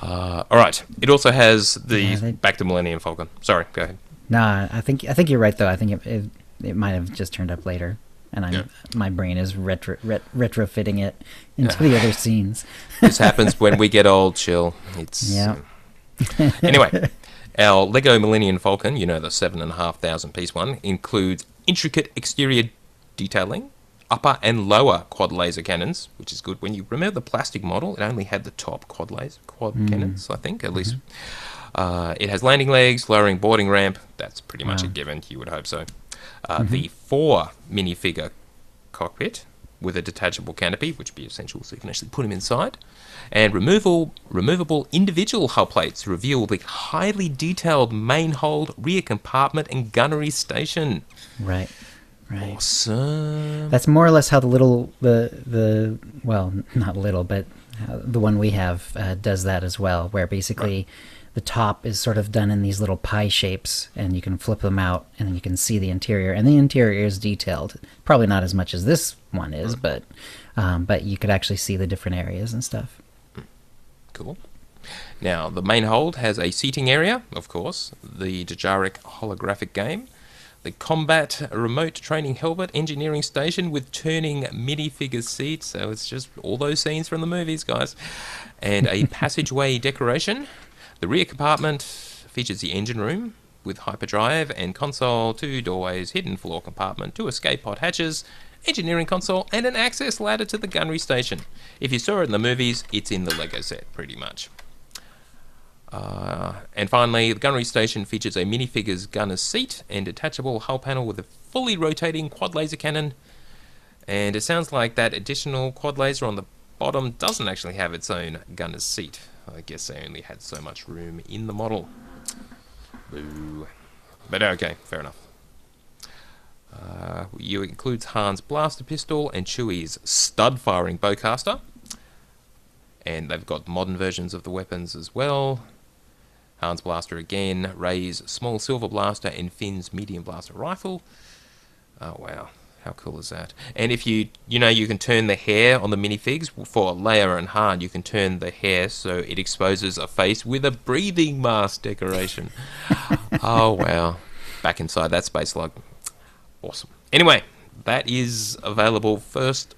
All right. It also has the back to Millennium Falcon. Sorry, go ahead. Nah, I think you're right though. I think it might have just turned up later. and my brain is retrofitting it into the other scenes. This happens when we get old, Chill. Anyway, our Lego Millennium Falcon, the 7,500 piece one, includes intricate exterior detailing, upper and lower quad laser cannons, which is good. When you remember the plastic model, it only had the top quad cannons, I think, at least. It has landing legs, lowering boarding ramp. That's pretty much a given. You would hope so. The 4 minifigure cockpit with a detachable canopy, which would be essential so you can actually put them inside, and removable individual hull plates reveal the highly detailed main hold, rear compartment, and gunnery station. Right. Awesome. That's more or less how the well, not little, but the one we have does that as well, where basically the top is sort of done in these little pie shapes, and you can flip them out, and then you can see the interior, and the interior is detailed. Probably not as much as this one is, but you could actually see the different areas and stuff. Cool. Now, the main hold has a seating area, of course, the Dejaric holographic game, the combat remote training helmet engineering station with turning minifigure seats, so it's just all those scenes from the movies, guys, and a passageway decoration. The rear compartment features the engine room with hyperdrive and console, 2 doorways, hidden floor compartment, 2 escape pod hatches, engineering console, and an access ladder to the gunnery station. If you saw it in the movies, it's in the Lego set, pretty much. And finally, the gunnery station features a minifigure's gunner's seat and detachable hull panel with a fully rotating quad laser cannon. And it sounds like that additional quad laser on the bottom doesn't actually have its own gunner's seat. I guess they only had so much room in the model. Boo. But okay, fair enough. You includes Han's blaster pistol and Chewie's stud-firing bowcaster. And they've got modern versions of the weapons as well. Han's blaster again, Ray's small silver blaster, and Finn's medium blaster rifle. Oh, wow. How cool is that? And if you can turn the hair on the minifigs for Leia and Han, you can turn the hair so it exposes a face with a breathing mask decoration. Oh, wow. Back inside that space log. Awesome. Anyway, that is available first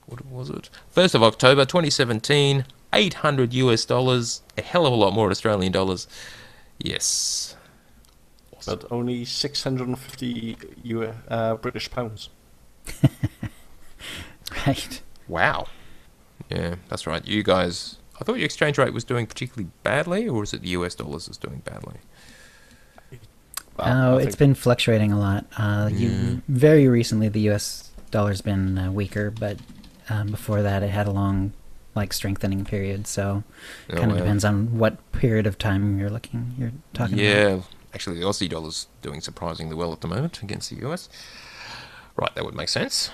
of October 2017, $800, a hell of a lot more Australian dollars. Yes. Awesome. But only 650 British pounds. Right. Wow. Yeah, that's right. You guys, I thought your exchange rate was doing particularly badly, or is it the US dollars is doing badly? Oh, it's been fluctuating a lot. Very recently, the U.S. dollar's been weaker, but before that, it had a long, strengthening period. So, kind of depends on what period of time you're talking about. Yeah, actually, the Aussie dollar's doing surprisingly well at the moment against the US. Right, that would make sense.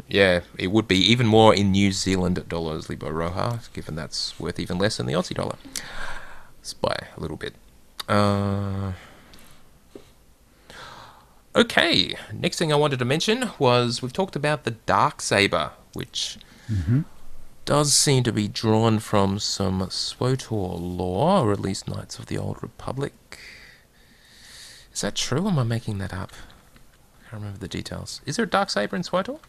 Yeah, it would be even more in New Zealand dollars, Libo Roja, given that's worth even less than the Aussie dollar. It's by a little bit. Okay, next thing I wanted to mention was we've talked about the Darksaber, which does seem to be drawn from some SWTOR lore, or at least Knights of the Old Republic. Is that true, or am I making that up? I can't remember the details. Is there a Darksaber in SWTOR?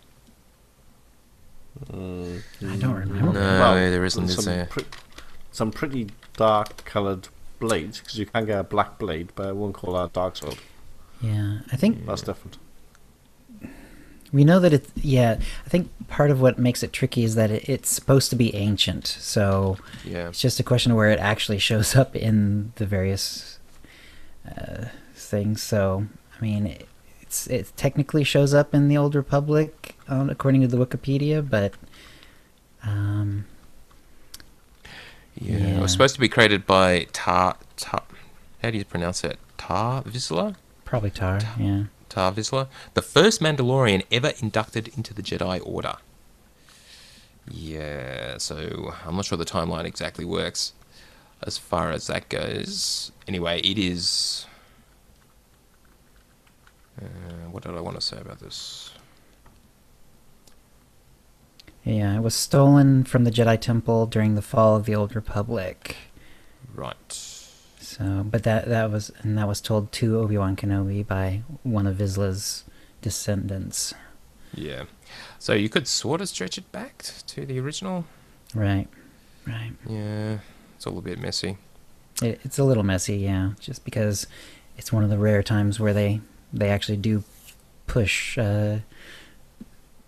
I don't remember. No, there isn't, is there? Some pretty dark-coloured blades, because you can get a black blade, but I won't call that a dark sword. Yeah, I think that's different. We know that it's, I think part of what makes it tricky is that it's supposed to be ancient, so it's just a question of where it actually shows up in the various things. So, I mean, it technically shows up in the Old Republic, according to the Wikipedia, but it was supposed to be created by Tar. How do you pronounce it? Tar Vizsla? Probably Tar, yeah. Tar Vizsla, the first Mandalorian ever inducted into the Jedi Order. Yeah, so I'm not sure the timeline exactly works as far as that goes. Anyway, it is... what did I want to say about this? Yeah, it was stolen from the Jedi Temple during the fall of the Old Republic. Right. So, but that was told to Obi-Wan Kenobi by one of Vizsla's descendants. Yeah. So you could sort of stretch it back to the original. Right. Yeah. It's all a bit messy. It's a little messy, yeah, just because it's one of the rare times where they actually do push the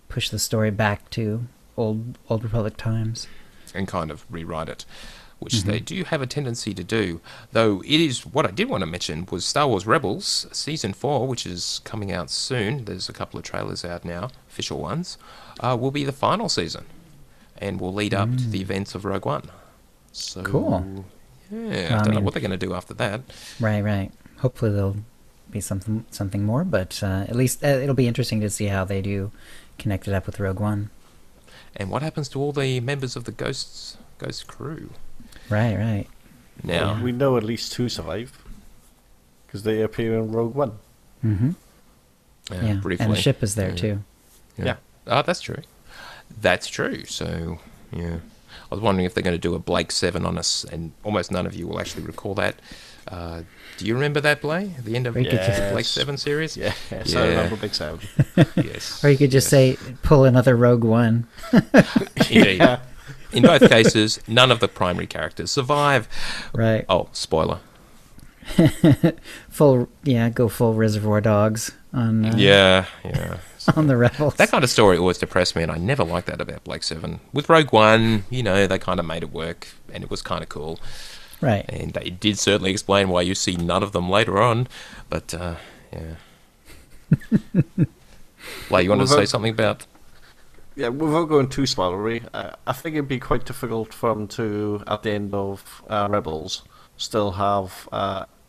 story back to old Republic times. And kind of rewrite it, which they do have a tendency to do. Though it is, what I did want to mention was Star Wars Rebels Season 4, which is coming out soon. There's a couple of trailers out now, official ones, will be the final season and will lead up to the events of Rogue One. So, Cool. Yeah, I don't know what they're going to do after that. Right. Hopefully there'll be something more, but at least it'll be interesting to see how they do connect it up with Rogue One. And what happens to all the members of the Ghost crew? Right. Now we know at least 2 survive because they appear in Rogue One. Mm-hmm. Yeah, briefly. and the ship is there too. Yeah. Oh, that's true. So, yeah. I was wondering if they're going to do a Blake 7 on us, and almost none of you will actually recall that. Do you remember that, Blake? The end of the Blake 7 series? Yeah, I remember Big 7. Yes. Or you could just say, pull another Rogue One. Indeed. Yeah. In both cases, none of the primary characters survive. Right. Oh, spoiler. Go full Reservoir Dogs on. Yeah. On the Rebels. That kind of story always depressed me, and I never liked that about Blake 7. With Rogue One, they kind of made it work, and it was kind of cool. Right. And they did certainly explain why you see none of them later on, but, yeah. Like, you wanted to say something about... Yeah, without going too spoilery, I think it'd be quite difficult for them to, at the end of Rebels, still have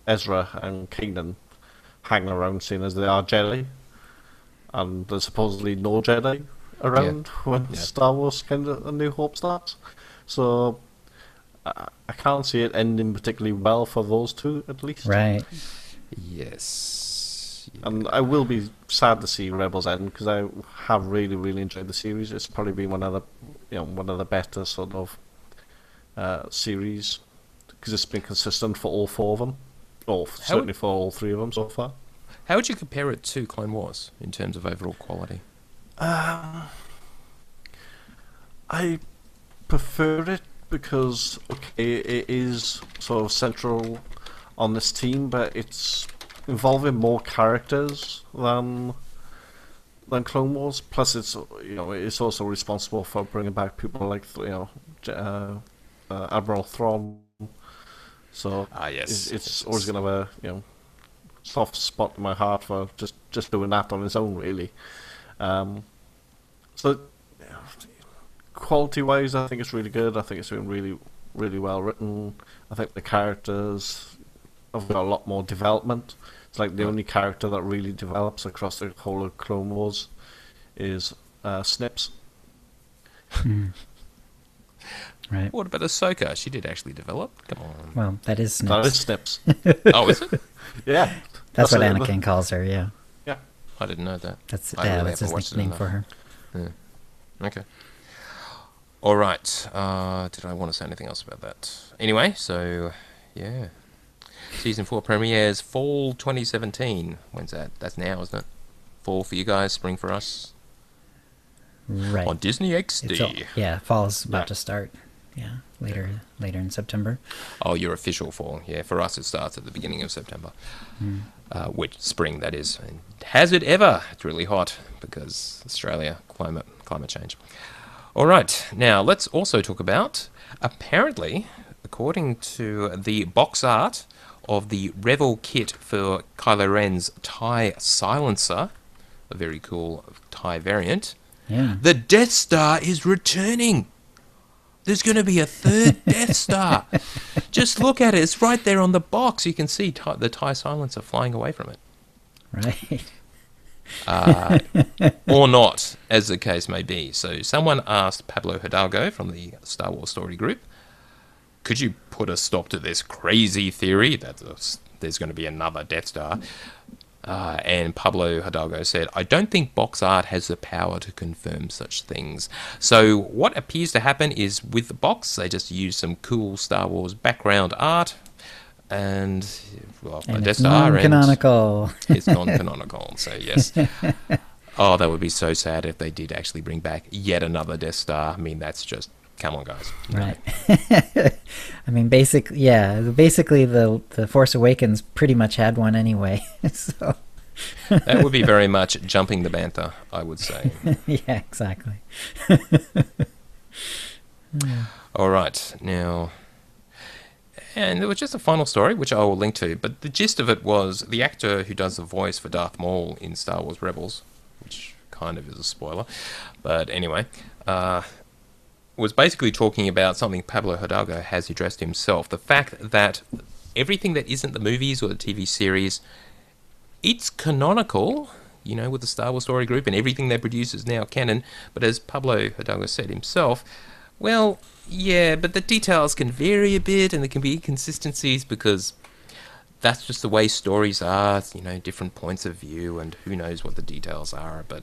Ezra and Kanan hanging around, seeing as they are Jedi. And there's supposedly no Jedi around when Star Wars kind of A New Hope starts. So I can't see it ending particularly well for those two, at least. Right. Yes. And I will be sad to see Rebels end because I have really, really enjoyed the series. It's probably been one of the better sort of series because it's been consistent for all 4 of them, or certainly for all 3 of them so far. How would you compare it to Clone Wars in terms of overall quality? I prefer it because, it is sort of central on this team, but it's involving more characters than Clone Wars. Plus, it's it's also responsible for bringing back people like Admiral Thrawn. So yes, it's always going to have a soft spot in my heart for just doing that on its own, really. So quality wise, I think it's really good. I think it's been really, really well written. I think the characters have got a lot more development. It's like the only character that really develops across the whole of Clone Wars is Snips. Right. What about Ahsoka? She did actually develop. Come on. Well, that is Snips. That is Snips. Oh, is it? Yeah. That's what Anakin calls her, yeah. Yeah. I didn't know that. That's really his nickname for her. Yeah. Okay. All right. Did I want to say anything else about that? Anyway, so, yeah. Season 4 premieres fall 2017. When's that? That's now, isn't it? Fall for you guys, spring for us. Right. On Disney XD. Fall's about to start. Yeah, later in September. Oh, your official fall. Yeah, for us it starts at the beginning of September. Which spring, that is. And has it ever? It's really hot because Australia, climate change. All right, now let's also talk about, apparently, according to the box art of the Revel kit for Kylo Ren's TIE silencer, a very cool TIE variant, the Death Star is returning. There's going to be a third Death Star. Just look at it. It's right there on the box. You can see the TIE silencer flying away from it. Right. Or not, as the case may be. So someone asked Pablo Hidalgo from the Star Wars Story Group, could you put a stop to this crazy theory that there's going to be another Death Star? And Pablo Hidalgo said, I don't think box art has the power to confirm such things. So what appears to happen is with the box, they just use some cool Star Wars background art and a Death Star. Non-canonical. It's non-canonical, so yes. Oh, that would be so sad if they did actually bring back yet another Death Star. I mean, that's just, come on, guys. Right. I mean, basically, the Force Awakens pretty much had one anyway. So that would be very much jumping the bantha, I would say. yeah, exactly. All right, now, and there was just a final story, which I will link to, but the gist of it was the actor who does the voice for Darth Maul in Star Wars Rebels, which kind of is a spoiler, but anyway, was basically talking about something Pablo Hidalgo has addressed himself, the fact that everything that isn't the movies or the TV series, it's canonical, you know, with the Star Wars Story Group, and everything they produce is now canon, but as Pablo Hidalgo said himself, well, yeah, but the details can vary a bit, and there can be inconsistencies because that's just the way stories are, you know, different points of view, and who knows what the details are, but,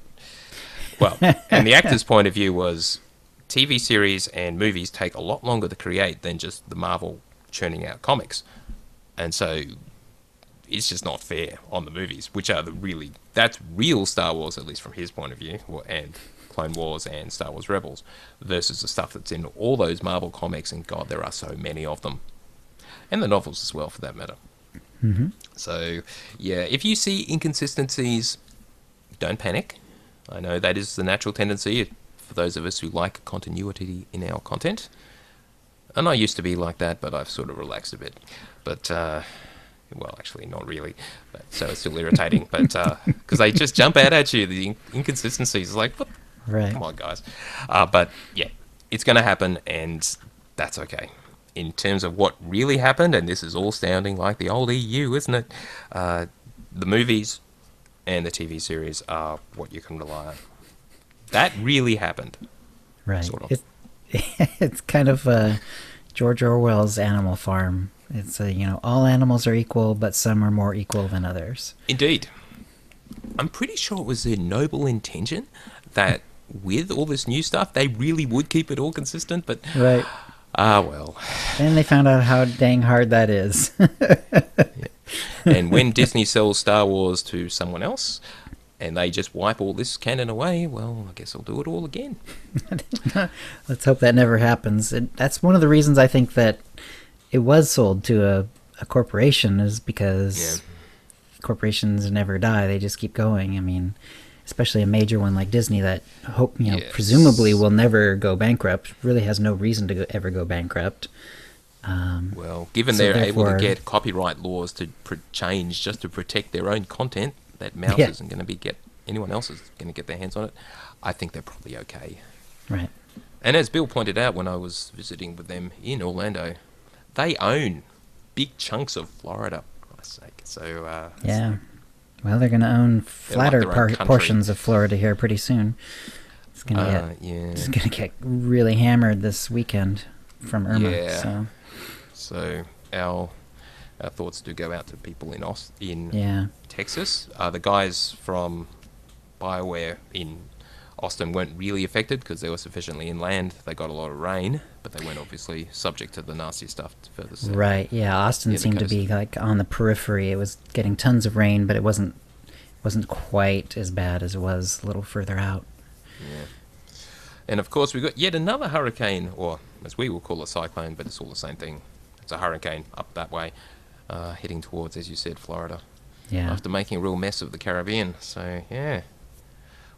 well, and the actor's point of view was TV series and movies take a lot longer to create than just the Marvel churning out comics, and so it's just not fair on the movies, which are that's real Star Wars, at least from his point of view, and Clone Wars and Star Wars Rebels, versus the stuff that's in all those Marvel comics, and God, there are so many of them. And the novels as well, for that matter. Mm-hmm. So, yeah, if you see inconsistencies, don't panic. I know that is the natural tendency for those of us who like continuity in our content. And I used to be like that, but I've sort of relaxed a bit. But, well, actually, not really. But, so it's still irritating. But because they just jump out at you, the inconsistencies. Like, what? Right. Come on, guys. But, yeah, it's going to happen, and that's okay. In terms of what really happened, and this is all sounding like the old EU, isn't it? The movies and the TV series are what you can rely on. That really happened. Right. Sort of. It's kind of George Orwell's Animal Farm. It's all animals are equal, but some are more equal than others. Indeed. I'm pretty sure it was their noble intention that with all this new stuff, they really would keep it all consistent, but... Right. Well. And they found out how dang hard that is. And when Disney sells Star Wars to someone else, and they just wipe all this canon away, well, I guess I'll do it all again. Let's hope that never happens. That's one of the reasons I think that it was sold to a corporation, is because corporations never die. They just keep going. I mean, especially a major one like Disney that presumably will never go bankrupt, really has no reason to ever go bankrupt. Well, given so they're able to get copyright laws to change just to protect their own content, that Mouse isn't going to anyone else is going to get their hands on it, I think they're probably okay. Right. And as Bill pointed out when I was visiting with them in Orlando, they own big chunks of Florida, for Christ's sake. So, yeah. Well, they're going to own flatter portions of Florida here pretty soon. It's going to get really hammered this weekend from Irma. Yeah. So our thoughts do go out to people in Texas. The guys from BioWare in Austin weren't really affected because they were sufficiently inland. They got a lot of rain, but they weren't obviously subject to the nasty stuff further south. Right, yeah. Austin seemed to be like on the periphery. It was getting tons of rain, but it wasn't quite as bad as it was a little further out. Yeah. And of course, we've got yet another hurricane, or as we will call a cyclone, but it's all the same thing. It's a hurricane up that way, heading towards, as you said, Florida. Yeah. After making a real mess of the Caribbean. So, yeah.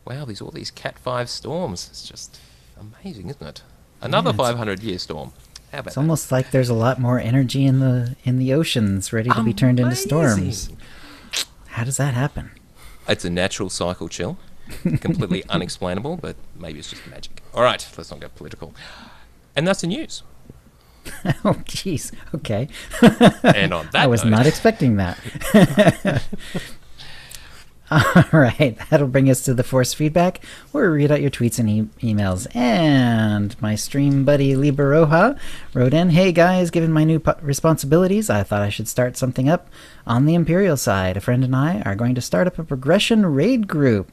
Wow, there's all these Cat 5 storms. It's just amazing, isn't it? Another 500-year storm. How about it's almost like there's a lot more energy in the oceans ready to be turned into storms. How does that happen? It's a natural cycle, Chill. Completely unexplainable, but maybe it's just magic. All right, let's not get political. And that's the news. Oh, jeez. Okay. And on that I was not expecting that. All right, that'll bring us to the Force Feedback, where we read out your tweets and emails. And my stream buddy Libaroja wrote in, "Hey guys, given my new responsibilities, I thought I should start something up on the Imperial side. A friend and I are going to start up a progression raid group.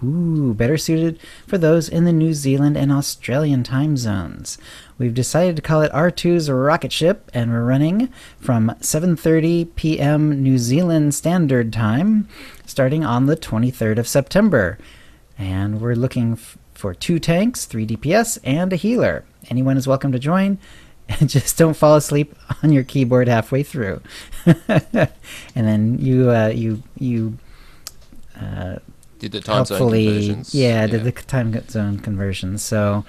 Ooh, better suited for those in the New Zealand and Australian time zones. We've decided to call it R2's Rocket Ship, and we're running from 7:30 p.m. New Zealand Standard Time, starting on the 23rd of September. And we're looking for 2 tanks, 3 DPS, and a healer. Anyone is welcome to join. And just don't fall asleep on your keyboard halfway through. And then you did the time zone conversions. Yeah, did the time zone conversions. So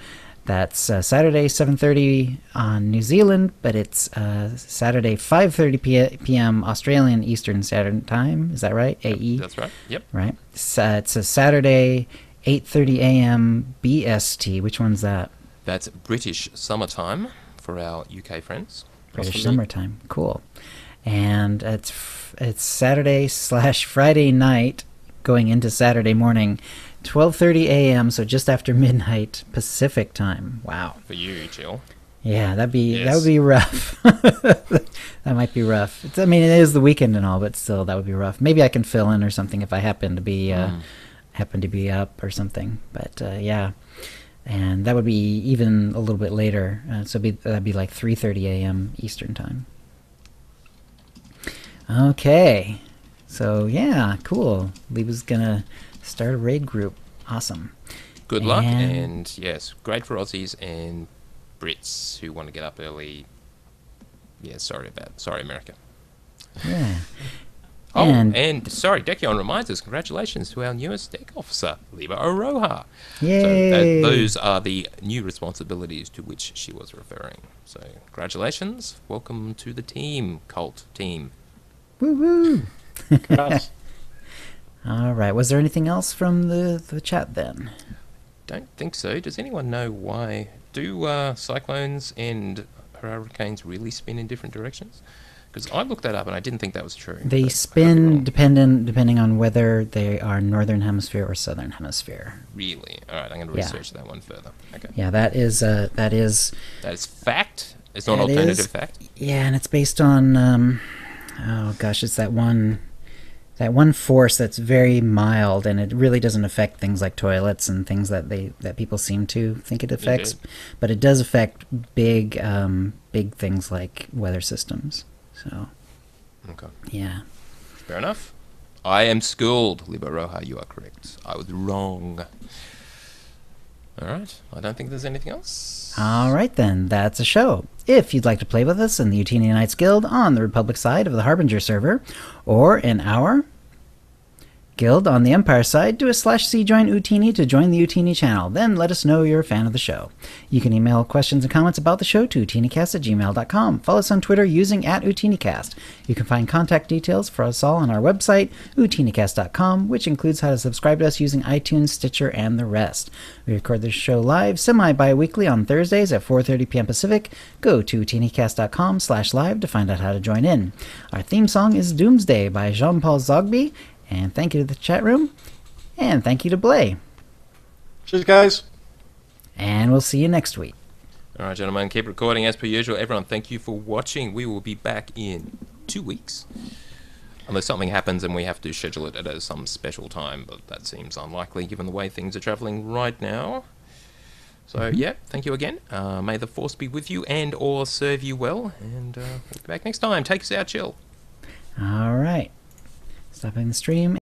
that's Saturday 7:30 on New Zealand, but it's Saturday 5:30 p.m. Australian Eastern Standard Time. Is that right? AE. That's right. Yep. Right. It's a Saturday 8:30 a.m. BST. Which one's that? That's British summertime for our UK friends. British summertime. Cool. And it's Saturday/Friday night going into Saturday morning, 12:30 a.m. So just after midnight Pacific time. Wow. For you, Jill. Yeah, that would be rough. That might be rough. I mean, it is the weekend and all, but still, that would be rough. Maybe I can fill in or something if I happen to be up or something. But yeah, and that would be even a little bit later. So that'd be like 3:30 a.m. Eastern time. Okay, so yeah, cool. Liba's gonna start a raid group. Awesome. Good luck, and yes, great for Aussies and Brits who want to get up early. Yeah, sorry America. Yeah. Oh, and sorry, Dekion reminds us, congratulations to our newest deck officer, Liba Oroha. Yay! So those are the new responsibilities to which she was referring. So congratulations, welcome to the team, cult team. Woo woo! Congrats. All right, was there anything else from the chat then? Don't think so. Does anyone know why? Do cyclones and hurricanes really spin in different directions? Because I looked that up and I didn't think that was true. They spin depending on whether they are northern hemisphere or southern hemisphere. Really? All right, I'm going to research that one further. Okay. Yeah, that is That is fact. It's not alternative fact. Yeah, and it's based on it's that one force that's very mild, and it really doesn't affect things like toilets and things that people seem to think it affects. Indeed. But it does affect big things like weather systems. So, Okay. yeah. Fair enough. I am schooled, Liba Roja. You are correct. I was wrong. All right. I don't think there's anything else. All right, then. That's a show. If you'd like to play with us in the Utini Knights Guild on the Republic side of the Harbinger server, or in our Guild on the Empire side, do a /c join Utini to join the Utini channel. Then let us know you're a fan of the show. You can email questions and comments about the show to utinicast@gmail.com. Follow us on Twitter using @utinicast. You can find contact details for us all on our website, utinicast.com, which includes how to subscribe to us using iTunes, Stitcher, and the rest. We record this show live semi-bi-weekly on Thursdays at 4:30 p.m. Pacific. Go to utinicast.com/live to find out how to join in. Our theme song is Doomsday by Jean-Paul Zogby. And thank you to the chat room. And thank you to Blay. Cheers, guys. And we'll see you next week. All right, gentlemen, keep recording as per usual. Everyone, thank you for watching. We will be back in 2 weeks. Unless something happens and we have to schedule it at some special time, but that seems unlikely given the way things are traveling right now. So, yeah, thank you again. May the Force be with you and or serve you well. And we'll be back next time. Take us out, Chill. All right. Stopping the stream.